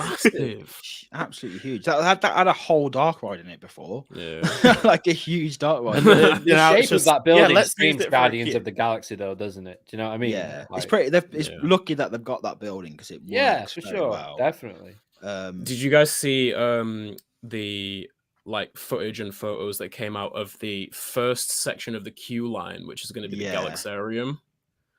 Absolutely huge. That had a whole dark ride in it before. Yeah. Like a huge dark ride. The shape of that building screams Guardians of the Galaxy, though, doesn't it? Do you know what I mean? Yeah, like, it's lucky that they've got that building because it works for sure, well. Definitely. Did you guys see the like footage and photos that came out of the first section of the queue line, which is going to be the Galaxarium?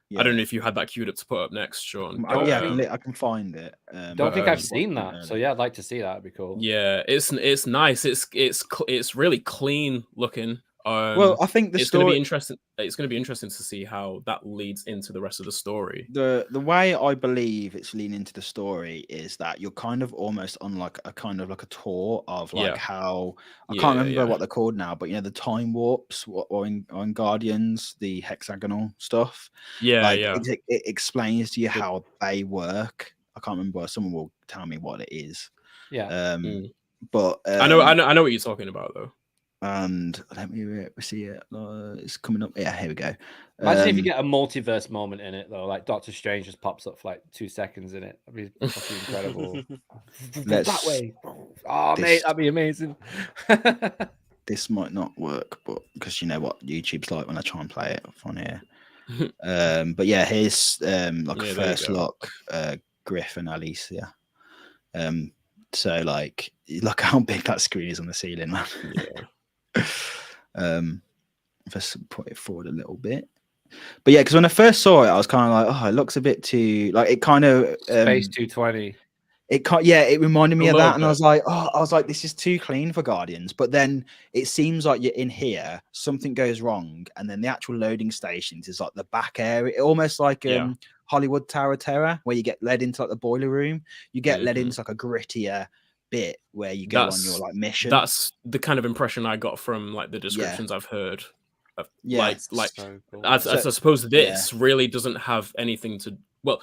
Yeah. I don't know if you had that queued up to put up next, Sean. I can find it. Don't think I've seen that. So I'd like to see that. It'd be cool. Yeah, it's nice. It's really clean looking. Well, I think it's going to be interesting. It's going to be interesting to see how that leads into the rest of the story. The way I believe it's leading into the story is that you're kind of almost on like a kind of like a tour of like how I can't remember what they're called now, but the time warps or in Guardians, the hexagonal stuff. It explains to you how they work. I can't remember. Someone will tell me what it is. Yeah. But I know what you're talking about though. And let me see it. It's coming up. Yeah, here we go. Imagine if you get a multiverse moment in it, though. Like Doctor Strange just pops up for like 2 seconds in it. That'd be fucking incredible. That way. Oh, mate, that'd be amazing. This might not work, but because you know what YouTube's like when I try and play it on here. But yeah, here's like a first look, Griff and Alicia. So like, look how big that screen is on the ceiling, man. Let's put it forward a little bit. But yeah, because when I first saw it, I was kind of like, it looks a bit too like it kind of Space 220. It reminded me of that, and I was like, this is too clean for Guardians. But then it seems like you're in here, something goes wrong, and then the actual loading stations is like the back area, almost like Hollywood Tower of Terror, where you get led into like the boiler room. You get led into like a grittier bit where you go on your like mission. That's the kind of impression I got from like the descriptions I've heard. I suppose this really doesn't have anything to Well,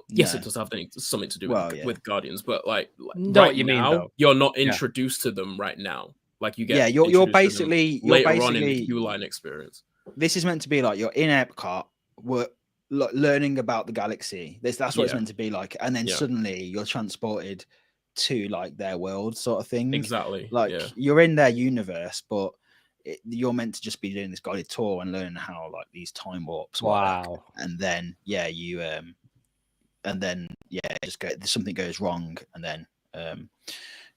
yes, No. it does have something to do Well, with Guardians, but like Know right what you mean, now, though. you're not introduced to them right now. Like you get Yeah, you're introduced to them basically later on in the queue line experience. This is meant to be like you're in Epcot, we're learning about the galaxy. That's what it's meant to be like, and then suddenly you're transported to like their world, sort of thing. Exactly. Like you're in their universe, but you're meant to just be doing this guided tour and learning how like these time warps work. And then you just something goes wrong, and then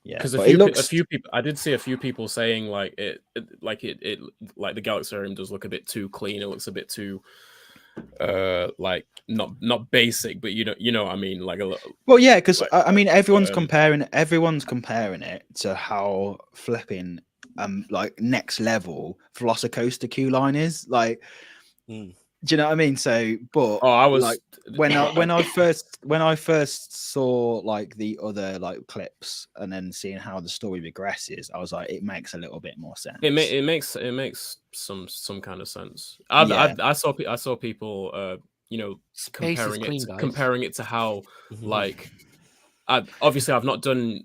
because a few people, I did see a few people saying like it like the Galaxarium does look a bit too clean. It looks a bit too like not basic, but you know what I mean, like a lot. Well, yeah, because I mean everyone's comparing it to how flipping like next level Velocicoaster queue line is like. Do you know what I mean? So, but I was like when I first saw like the other like clips and then seeing how the story progresses, I was like, it makes a little bit more sense. It makes some kind of sense. I saw people comparing it to how like obviously I've not done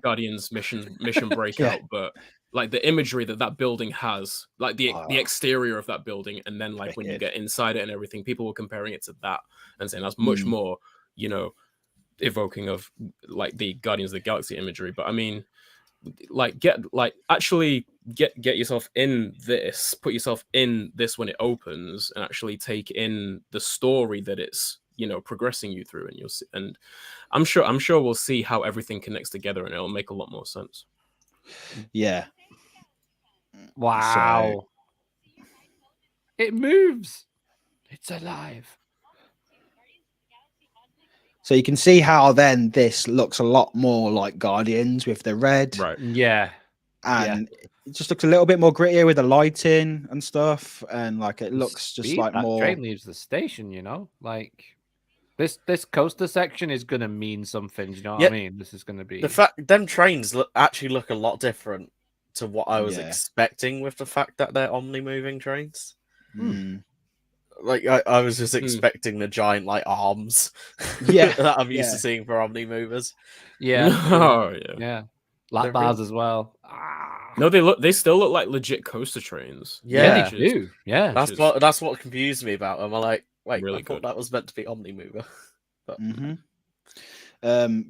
Guardians mission breakout, but like the imagery that building has, like the exterior of that building, and then like when you get inside it and everything, people were comparing it to that and saying that's much more, evoking of like the Guardians of the Galaxy imagery. But I mean, like get yourself in this, put yourself in this when it opens, and actually take in the story that it's progressing you through, and you'll see, and I'm sure we'll see how everything connects together, and it'll make a lot more sense. Yeah. Wow. So... It moves. It's alive. So you can see how then this looks a lot more like Guardians with the red. Right. Yeah. And it just looks a little bit more grittier with the lighting and stuff. And like it looks just like that more. Train leaves the station, like this coaster section is gonna mean something. You know what I mean? This is gonna be the fact them trains actually look a lot different to what I was expecting with the fact that they're omni-moving trains. Like I was just expecting the giant like arms that I'm used to seeing for omni-movers. Yeah. Lap bars as well. No, they still look like legit coaster trains. Yeah, they do. Yeah. That's what confused me about them. I'm like, wait, really I thought that was meant to be omni-mover. But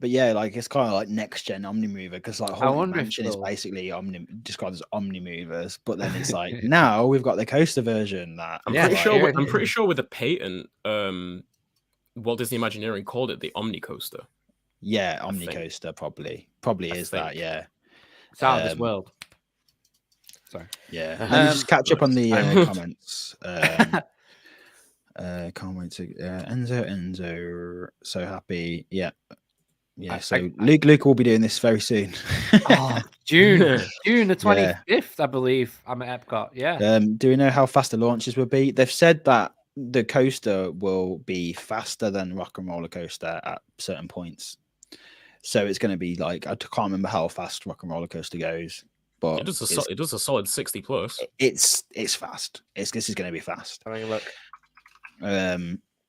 but yeah, like it's kind of like next gen Omnimover, because like Haunted Mansion is basically described as Omnimovers, but then it's like now we've got the coaster version that I'm pretty sure with the patent, Walt Disney Imagineering called it the Omni Coaster. Yeah, Omni Coaster probably is that. Yeah, it's out of this world. Sorry. Yeah, let me just catch up on the comments. Can't wait to Enzo so happy. So Luke will be doing this very soon. June the 25th, I believe. I'm at Epcot. Do we know how fast the launches will be? They've said that the coaster will be faster than Rock and Roller Coaster at certain points, so it's going to be like, I can't remember how fast Rock and Roller Coaster goes, but it does a solid 60 plus. It's fast. This is going to be fast. Having a look.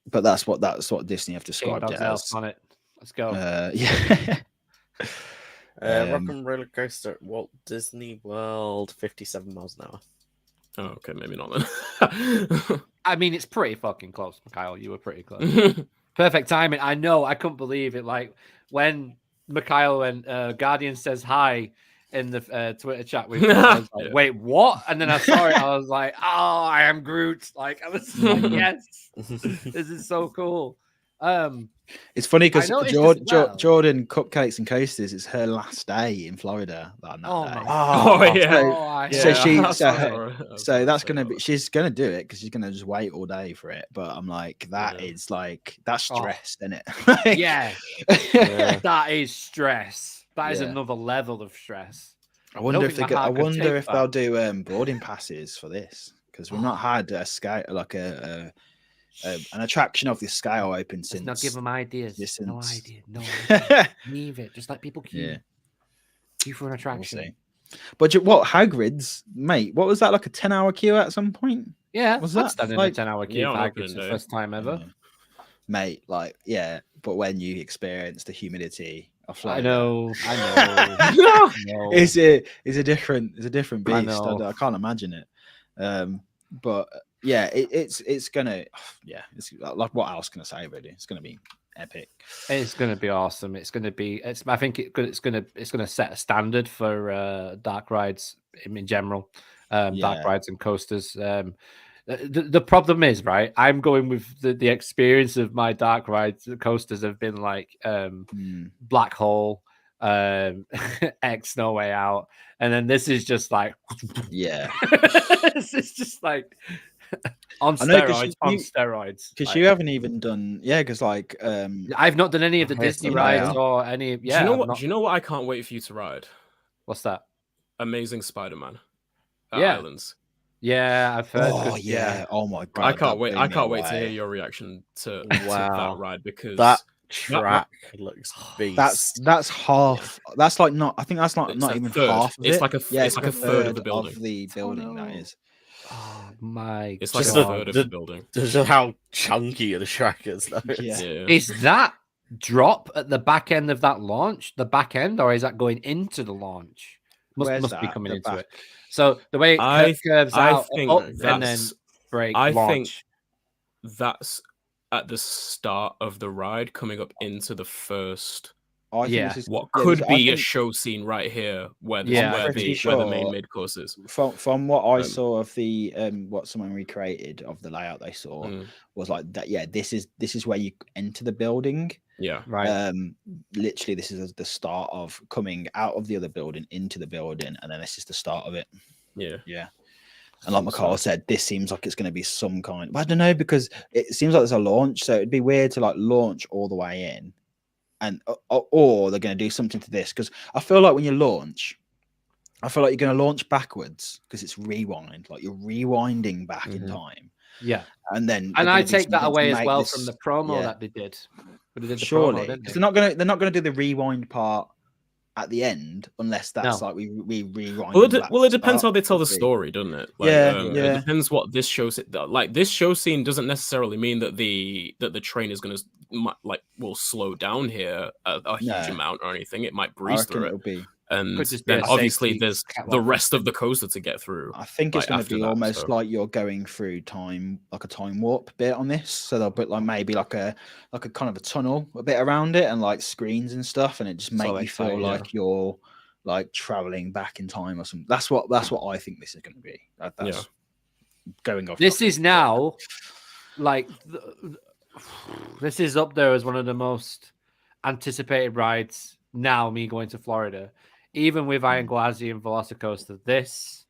But that's what Disney have described it as. On it. Let's go. Rock and Roller Coaster at Walt Disney World, 57 miles an hour. Oh, okay, maybe not then. I mean, it's pretty fucking close, Mikhail. You were pretty close. Perfect timing. I know. I couldn't believe it. Like when Mikhail and Guardian says hi in the Twitter chat with me, I was like, wait, what? And then I saw it. I was like, oh, I am Groot. Like I was like, yes, this is so cool. It's funny because Jordan Cupcakes and Coasters, it's her last day in Florida. So that's gonna be, she's gonna do it because she's gonna just wait all day for it. But I'm like, is like, that's stress, isn't it? That is stress. That is another level of stress. I wonder if they'll do boarding passes for this, because we've not had a scale like an attraction of this scale open since. Not give them ideas. No idea. Leave it. Just let people queue. Queue for an attraction. We'll see. But what Hagrid's, mate? What was that, like a 10-hour queue at some point? Yeah, was that standing like in a 10-hour queue for Hagrid's the first time ever? mate. Like, yeah, but when you experience the humidity of Florida, I know. it's a different beast. I can't imagine it. But yeah, it's gonna, yeah, it's like, what else can I say? Really, it's gonna be epic. It's gonna be awesome. It's gonna be. I think it's gonna set a standard for dark rides in general. Dark rides and coasters. The problem is, right, I'm going with the experience of my dark rides. The coasters have been like Black Hole, X No Way Out, and then this is just like, yeah, this is just like on steroids. Because you haven't even done, because like I've not done any of the Disney rides or any. Yeah, do you know what I can't wait for you to ride? What's that? Amazing Spider-Man. Islands. Yeah, I've heard. Oh yeah! Oh my god! I can't wait! I can't wait to hear your reaction to that ride, because that track looks beast. That's half. That's like not. I think that's not even half. It's like a third of the building. That is. Oh my! It's like a third of the building. Just how chunky the track is, though. Yeah. Is that drop at the back end of that launch? The back end, or is that going into the launch? Must be coming into it. So the way it curves out and then break. I think that's at the start of the ride, coming up into the first. What could be a show scene right here, where the main mid course is. From what I saw of the what someone recreated of the layout they saw was like that. Yeah, this is where you enter the building. Yeah, right. Literally, this is the start of coming out of the other building into the building, and then this is the start of it. Yeah. And like McCall said, this seems like it's going to be some kind. But I don't know, because it seems like there's a launch, so it'd be weird to like launch all the way in, and or they're going to do something to this, because I feel like when you launch, I feel like you're going to launch backwards because it's rewind, like you're rewinding back in time. Yeah, and I take that away as well from the promo that they did. But they did surely, because they're not going to do the rewind part at the end, unless that's like we rewind. Well, it depends how they tell the story, doesn't it? Like, it depends what this show. Like, this show scene doesn't necessarily mean that the train is going to will slow down here a huge amount or anything. It might breeze through it. And then obviously there's the rest of the coaster to get through. I think it's going to be almost like you're going through time, like a time warp bit on this. So they'll put like maybe like a kind of a tunnel a bit around it, and like screens and stuff, and it just makes you feel like you're like traveling back in time or something. That's what I think this is going to be. That's going off. This is now like this is up there as one of the most anticipated rides. Now, me going to Florida. Even with Iron Gwazi and Velocicoaster, this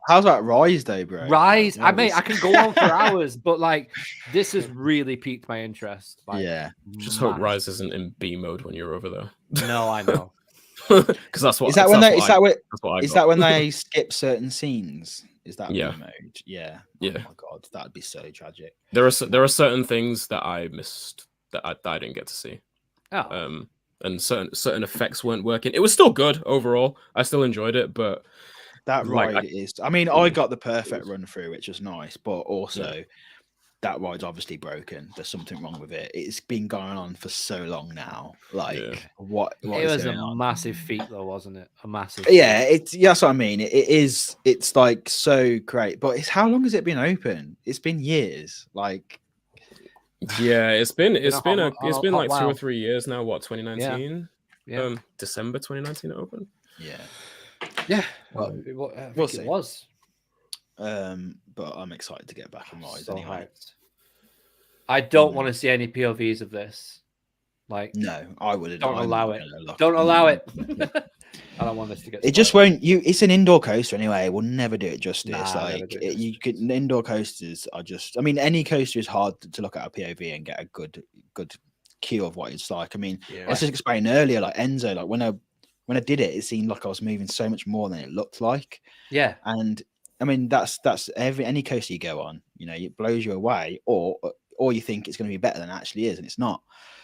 how's that Rise though, bro? Rise, I can go on for hours, but like this has really piqued my interest. Like, just hope Rise isn't in B mode when you're over there. No, I know, because that's what. Is that when they skip certain scenes? Is that B mode? Yeah. Oh my god, that'd be so tragic. There are certain things that I missed that I didn't get to see. Oh. And certain effects weren't working. It was still good overall. I still enjoyed it, but that ride is. I mean, I got the perfect run through, which was nice, but also that ride's obviously broken. There's something wrong with it. It's been going on for so long now. Like what it was a massive feat, though, wasn't it? A massive. Yeah, that's what I mean. It is. It's like so great, but it's how long has it been open? It's been years. Like. Yeah, it's been like 2 or 3 years now. What, 2019? Yeah. December 2019 it opened. Yeah. Well, we'll see. It was. But I'm excited to get back and ride anyway. I don't want to see any POVs of this. Like, no, I wouldn't. Don't allow it. Don't allow it. I don't want this to get. It just won't. It's an indoor coaster anyway. It will never do it justice. You could indoor coasters are just. I mean, any coaster is hard to look at a POV and get a good cue of what it's like. I mean, I was just explaining earlier, like Enzo, like when I did it, it seemed like I was moving so much more than it looked like. Yeah, and I mean that's any coaster you go on, you know, it blows you away, or you think it's going to be better than it actually is, and it's not.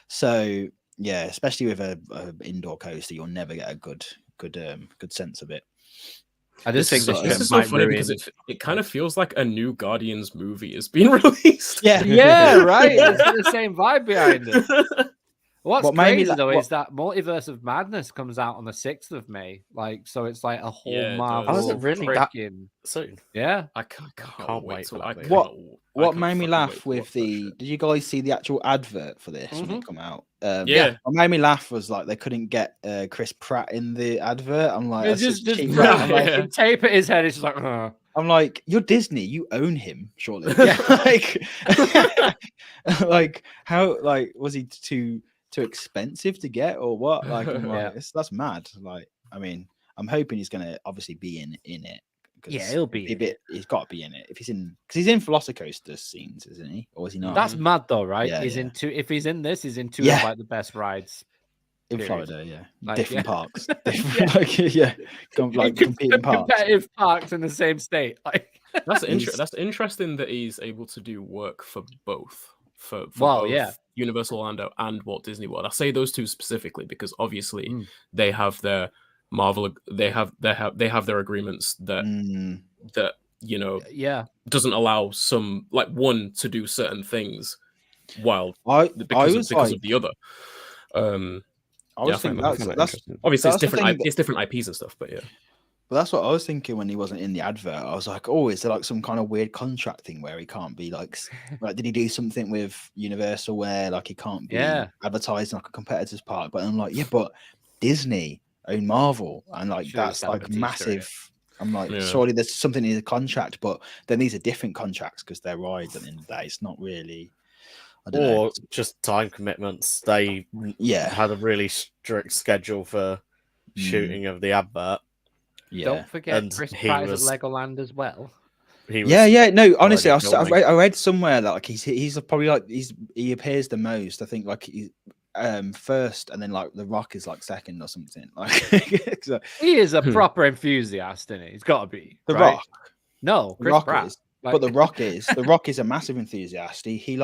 So yeah, especially with a indoor coaster, you'll never get a good sense of it. I just think this is so funny because it kind of feels like a new Guardians movie is being released. Yeah, right. It's the same vibe behind it. What's crazy though is that Multiverse of Madness comes out on the 6th of May. Like, so it's like a whole Marvel. Oh, is it really that soon? Yeah, I can't wait for that. What made me laugh with the? Did you guys see the actual advert for this when it come out? Yeah. What made me laugh was like they couldn't get Chris Pratt in the advert. I'm like, it's just like tape at his head. It's just like, I'm like, you're Disney, you own him, surely. like how was he too expensive to get or what? Like, I'm like, that's mad. Like, I mean, I'm hoping he's gonna obviously be in it. Yeah, he'll be. He's got to be in it if he's in, because he's in Velocicoaster scenes, isn't he? Or is he not? That's mad though, right? He's in two. If he's in this, he's in two of like the best rides in Florida. Yeah, like, different parks. Competing parks. Competitive parks in the same state. Like that's interesting that he's able to do work for both. For both Universal Orlando and Walt Disney World. I say those two specifically because obviously they have their Marvel, they have their agreements that doesn't allow some like one to do certain things while because of the other. I was thinking that's obviously it's different IPs and stuff, but yeah. But that's what I was thinking when he wasn't in the advert. I was like, oh, is there like some kind of weird contract thing where he can't be like did he do something with Universal where like he can't be advertised like a competitor's part? But I'm like, but Disney own Marvel, and like that's like massive. I'm like, surely there's something in the contract, but then these are different contracts because they're rides at the end of the day. It's not really. I don't know. Just time commitments. They had a really strict schedule for shooting of the advert. Yeah. Don't forget Chris Pratt is at Legoland as well. No, honestly, I read somewhere that like he's probably like he appears the most. I think like he's first, and then like The Rock is like second or something. Like so, he is a proper enthusiast, isn't he? He's got to be The Rock. No, Chris Pratt. Is. Like... But The Rock is a massive enthusiast. He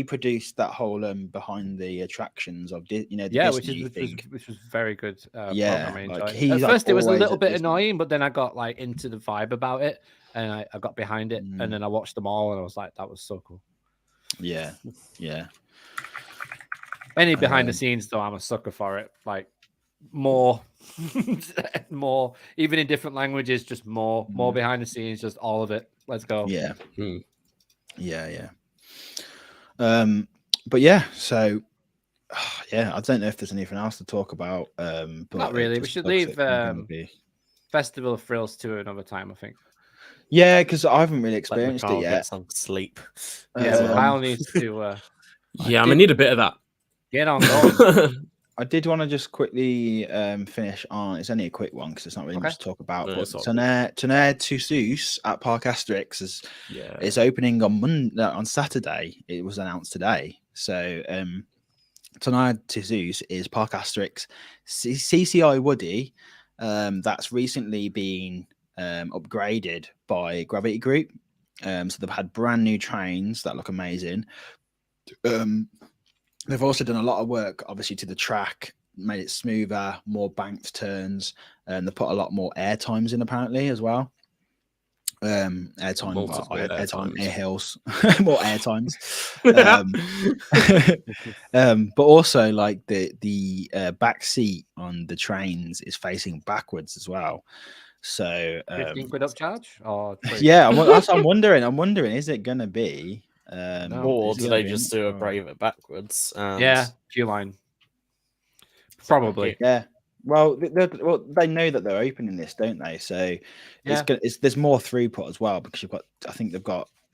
produced that whole behind the attractions of the Disney which was very good. Like at first it was a little bit annoying, but then I got like into the vibe about it, and I got behind it, and then I watched them all, and I was like, that was so cool. Yeah. Any behind the scenes though, I'm a sucker for it. Like more, even in different languages, just more behind the scenes, just all of it. Let's go. Yeah. But yeah, so I don't know if there's anything else to talk about. But not really. We should leave Festival of Thrills to another time, I think. Yeah, because I haven't really experienced it yet. Get some sleep. I'll need to. I'm gonna need a bit of that. Get on going. I did want to just quickly finish on. It's only a quick one because it's not really much to talk about. But Tonnerre Tussauds at Parc Asterix is opening on Saturday. It was announced today. So Tonnerre Tussauds is Parc Asterix CCI Woody. That's recently been upgraded by Gravity Group. So they've had brand new trains that look amazing. They've also done a lot of work, obviously, to the track, made it smoother, more banked turns, and they put a lot more air times in apparently as well. Air hills, more air times. But also, like the back seat on the trains is facing backwards as well. So 15 quid upcharge, or I'm wondering, is it gonna be? Or do they just do a brave it backwards? Queue line. Probably. Yeah. Well, they know that they're opening this, don't they? So there's more throughput as well because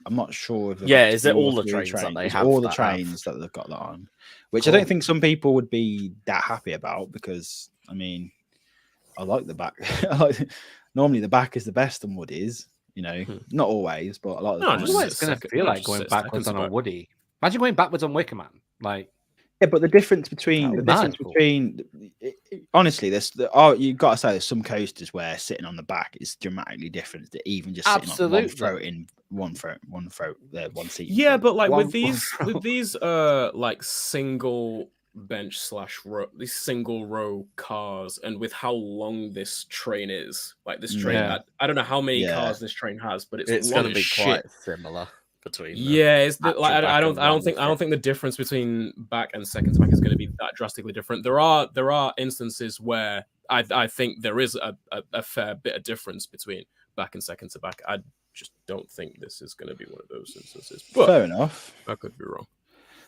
I'm not sure. Is it all the trains that they have? All the trains that they've got that on, which I don't think some people would be that happy about because I mean, I like the back. Normally the back is the best on Woody's. You know, not always, but a lot of the time. It's going to feel like going backwards on a Woody. Imagine going backwards on Wicker Man. Like, but the difference between honestly, you've got to say there's some coasters where sitting on the back is dramatically different to even just sitting on one seat. Yeah, but like with these like single bench / row, these single row cars, and with how long this train is, like this train, I don't know how many cars this train has, but it's going to be shit. Quite similar between. It's like I don't think the difference between back and second to back is going to be that drastically different. There are instances where I think there is a fair bit of difference between back and second to back. I just don't think this is going to be one of those instances. But fair enough. I could be wrong.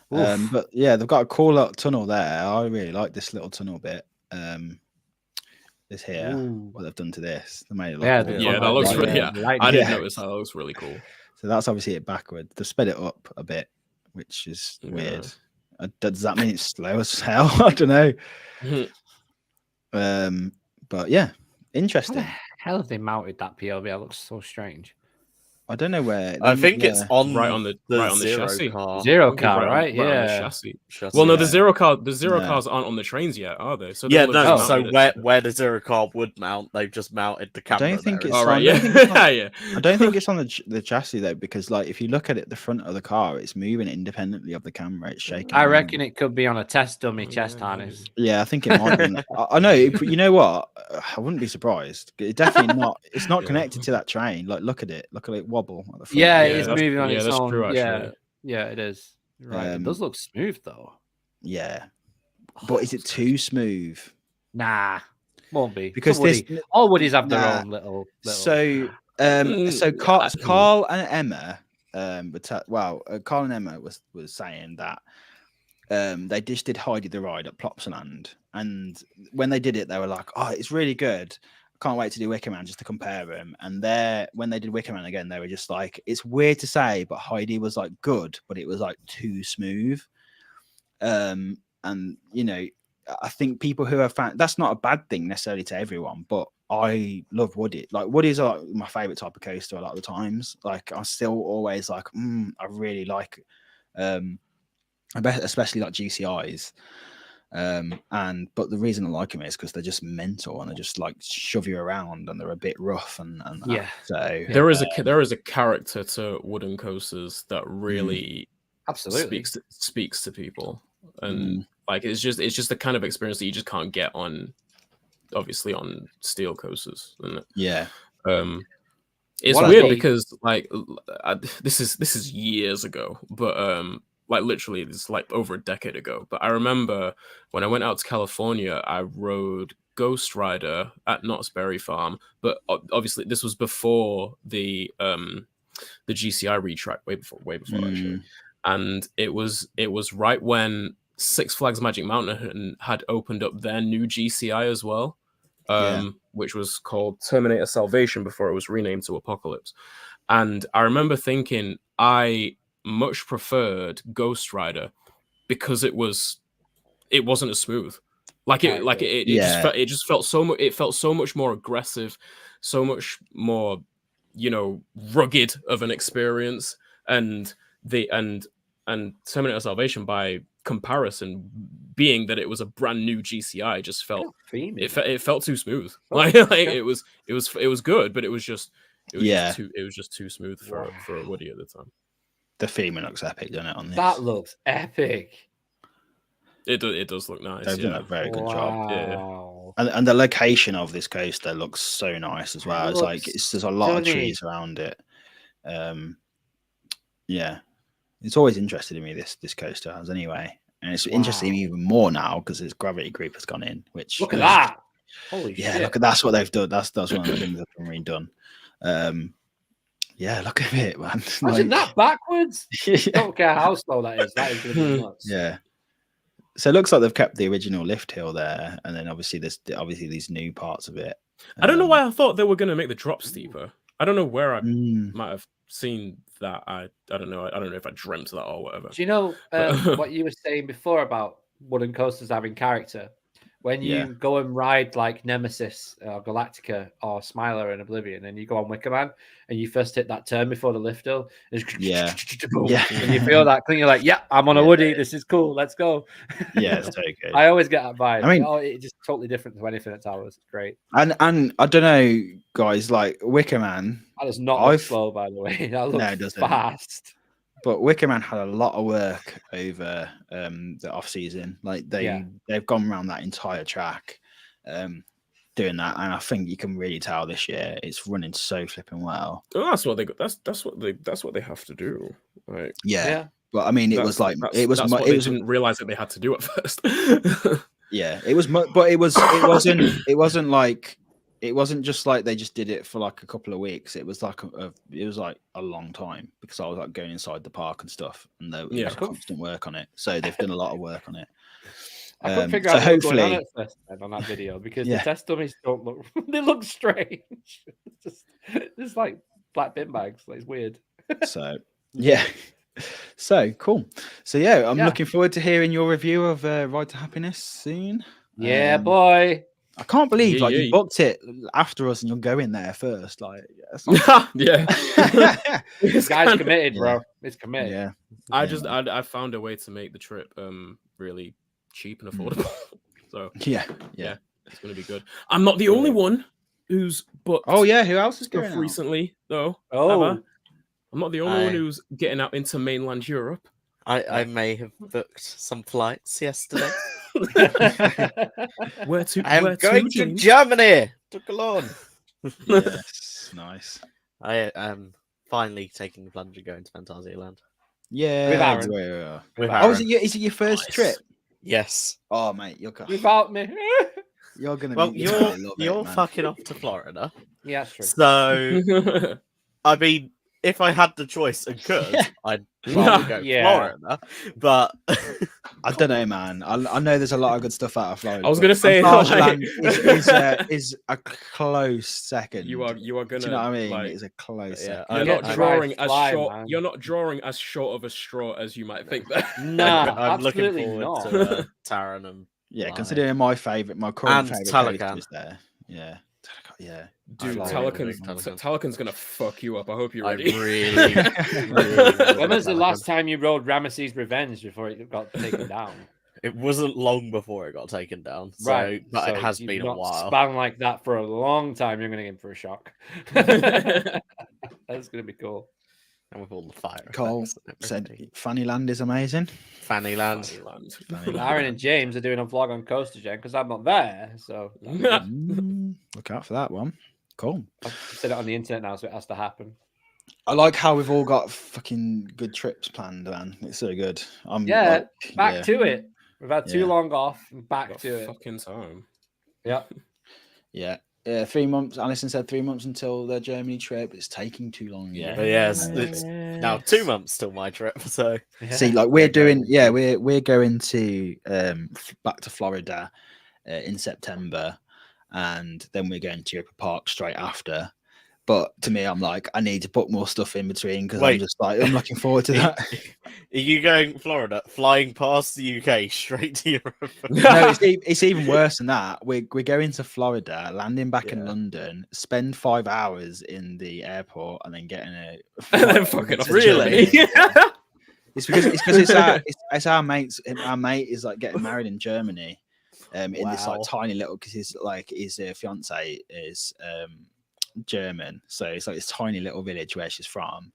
But yeah, they've got a cool little tunnel there. I really like this little tunnel bit. This here, what they've done to this. They made it that looks really. I didn't notice that. That looks really cool. So that's obviously it backward. They sped it up a bit, which is weird. Does that mean it's slow as hell? I don't know. But yeah, interesting. How the hell have they mounted that POV? It looks so strange. I don't know where. I think it's on on the chassis. Zero car, right? On the chassis. Well, no, the zero cars aren't on the trains yet, are they? So so where the zero car would mount, they've just mounted the camera. I don't think it's I don't think it's on the chassis though, because like if you look at it, the front of the car, it's moving independently of the camera. It's shaking. I reckon it could be on a test dummy chest harness. Yeah, I think it might be. I know. You know what? I wouldn't be surprised. It's definitely not. It's not connected to that train. Like, look at it. Look at it wobble at the front. Yeah, it's moving on its own. True, yeah, it is. Right, it does look smooth though. Yeah, but is it too smooth? Nah, won't be, because all Woodies have their own little. So Carl and Emma, Carl and Emma was saying that they just did Heidi the Ride at Plopsaland, and when they did it, they were like, "Oh, it's really good. Can't wait to do Wicker Man just to compare them." And when they did Wicker Man again, they were just like, it's weird to say, but Heidi was like good, but it was like too smooth. And you know, I think people who have found that's not a bad thing necessarily to everyone, but I love Woody. Like Woody's are like my favorite type of coaster a lot of the times. Like I'm still always like, I really like, especially like GCIs. But the reason I like them is because they're just mental and they just like shove you around and they're a bit rough and yeah. So there is a character to wooden coasters that really absolutely speaks to people, and like it's just the kind of experience that you just can't get on steel coasters, isn't it? Yeah. It's weird because like this is years ago, but like literally it's like over a decade ago. But I remember when I went out to California, I rode Ghost Rider at Knott's Berry Farm, but obviously this was before the GCI retrack, way before actually. And it was right when Six Flags Magic Mountain had opened up their new GCI as well, which was called Terminator Salvation before it was renamed to Apocalypse. And I remember thinking I much preferred Ghost Rider because it wasn't as smooth. It just felt so much. It felt so much more aggressive, so much more, rugged of an experience. And Terminator Salvation, by comparison, being that it was a brand new GCI, just felt it felt too smooth. Like it was good, but it was just too smooth for a Woody at the time. The theming looks epic, doesn't it? On this, that looks epic. It does look nice. They've done a very good job. Yeah. And the location of this coaster looks so nice as well. It's like there's a lot of trees around it. Yeah, it's always interested in me. This coaster has anyway, and it's interesting me even more now because its gravity creep has gone in. Which look at that! Holy shit! Look at that's what they've done. That's one of the things that have been redone. Yeah, look at it, man. Imagine that backwards. Don't care how slow that is. That is going to be nuts. Yeah. So it looks like they've kept the original lift hill there, and then obviously these new parts of it. I don't know why I thought they were going to make the drop steeper. I don't know where I might have seen that. I don't know. I don't know if I dreamt that or whatever. Do you know what you were saying before about wooden coasters having character? When you go and ride like Nemesis or Galactica or Smiler and Oblivion, and you go on Wicker Man, and you first hit that turn before the lift hill, and you feel that clean. You're like, I'm on a Woody. This is cool. Let's go. Yeah, it's very good. I always get that vibe. I mean, it's just totally different to anything at Towers. It's great. And I don't know, guys, like Wicker Man. That does not look slow, by the way. That looks fast. But Wicker Man had a lot of work over the off season. Like they've gone around that entire track, doing that, and I think you can really tell this year it's running so flipping well. Oh, that's what they have to do. Like, yeah. But I mean, it was like they didn't realize that they had to do at first. Yeah, it was, but it wasn't like. It wasn't just like they just did it for like a couple of weeks. It was like a long time because I was like going inside the park and stuff, and there was constant work on it. So they've done a lot of work on it. I couldn't figure out what was going on at first on that video because the test dummies don't look. They look strange. Just like black bin bags. Like, it's weird. So yeah. So cool. So yeah, I'm looking forward to hearing your review of Ride to Happiness soon. Yeah, boy. I can't believe you booked it after us and you're going there first. Like, yeah, this guy's committed, bro. It's committed. Yeah, I found a way to make the trip really cheap and affordable. So yeah, it's gonna be good. I'm not the only one who's booked. Oh yeah, who else is going recently though? Oh, I'm not the only one who's getting out into mainland Europe. I may have booked some flights yesterday. Where to? I'm going to Germany. Took a loan. Yes, nice. I am finally taking the plunge and going to Phantasialand. Yeah, with Aaron. With Aaron. Aaron. Is it your first trip? Yes. Oh mate, without me. You're gonna. Well, be you're fucking off to Florida. Yeah, true. So, I mean, if I had the choice and could, I'd probably go Florida. But I don't know, man. I know there's a lot of good stuff out of Florida. I was gonna say is a close second. You are gonna. Do you know what I mean? Like, it's a close. Yeah, you're not drawing as short of a straw as you might think. That. No, I'm looking forward to Taran and considering my current favorite coaster is there. Yeah. Yeah, dude, Talakan's gonna fuck you up. I hope you're ready. Really. When was the last time you rode Ramesses Revenge before it got taken down? It wasn't long before it got taken down, but it has been a while. Span like that for a long time. You're gonna get in for a shock. That's gonna be cool. And with all the fire. Cole said Fannyland is amazing. Fannyland. Aaron and James are doing a vlog on Coaster Gen because I'm not there. So look out for that one. Cool. I've said it on the internet now, so it has to happen. I like how we've all got fucking good trips planned, man. It's so good. Back to it. We've had too long off. Back to it. Fucking time. Yeah. Yeah. 3 months. Alison said 3 months until their Germany trip. It's taking too long. Yeah. But it's now 2 months till my trip. So see, like we're doing, we're going to back to Florida in September, and then we're going to Europa Park straight after. But to me, I'm like, I need to put more stuff in between because I'm just like, I'm looking forward to that. Are you going Florida, flying past the UK straight to Europe? No, it's even worse than that. We're going to Florida, landing back in London, spend 5 hours in the airport, and then getting a and then fucking off. Really? It's because it's our mates. Our mate is like getting married in Germany, in this like tiny little because his fiance is German, so it's like this tiny little village where she's from,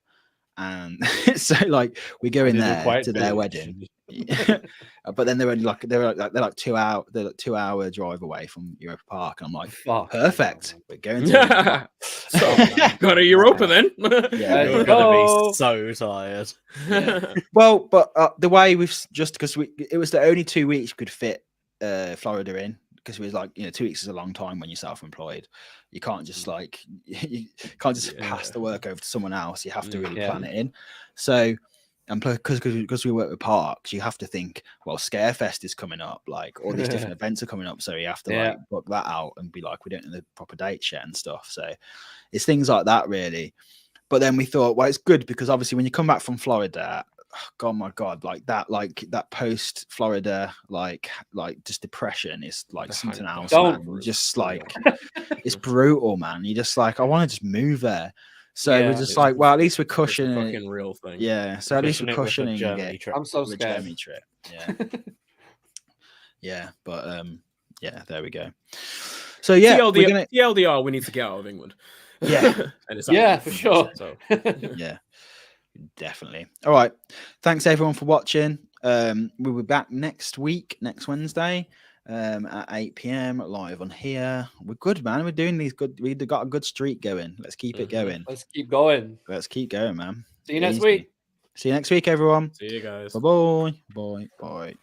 and so like we go in there to their wedding, but then they're like 2 hour drive away from Europa Park, and I'm like, perfect, we're going to so go to Europa then. You're gonna be so tired. Well, but the way we've just because it was the only 2 weeks we could fit Florida in. Because it was like 2 weeks is a long time when you're self-employed. You can't just pass the work over to someone else. You have to really plan it in. So, and because we work with parks, you have to think, well, Scarefest is coming up, like all these different events are coming up, so you have to like book that out and be like, we don't know the proper dates yet and stuff. So it's things like that really. But then we thought, well, it's good because obviously when you come back from Florida, oh my god, like that post Florida like just depression is like something else, man. Just like it's brutal, man. You just like, I want to just move there. So we're just like, well, at least we're cushioning it. Fucking real thing. Yeah. So at least we're cushioning it. I'm so scared. Germany trip. Yeah. Yeah, but there we go. So TLDR, we need to get out of England. Yeah. And it's for sure. So. Yeah. Definitely. All right. Thanks everyone for watching. We'll be back next Wednesday, at 8 p.m. live on here. We're good, man. We're doing these good. We've got a good streak going. Let's keep it going. Let's keep going. Let's keep going, man. See you next week. See you next week, everyone. See you guys. Bye-bye. Bye.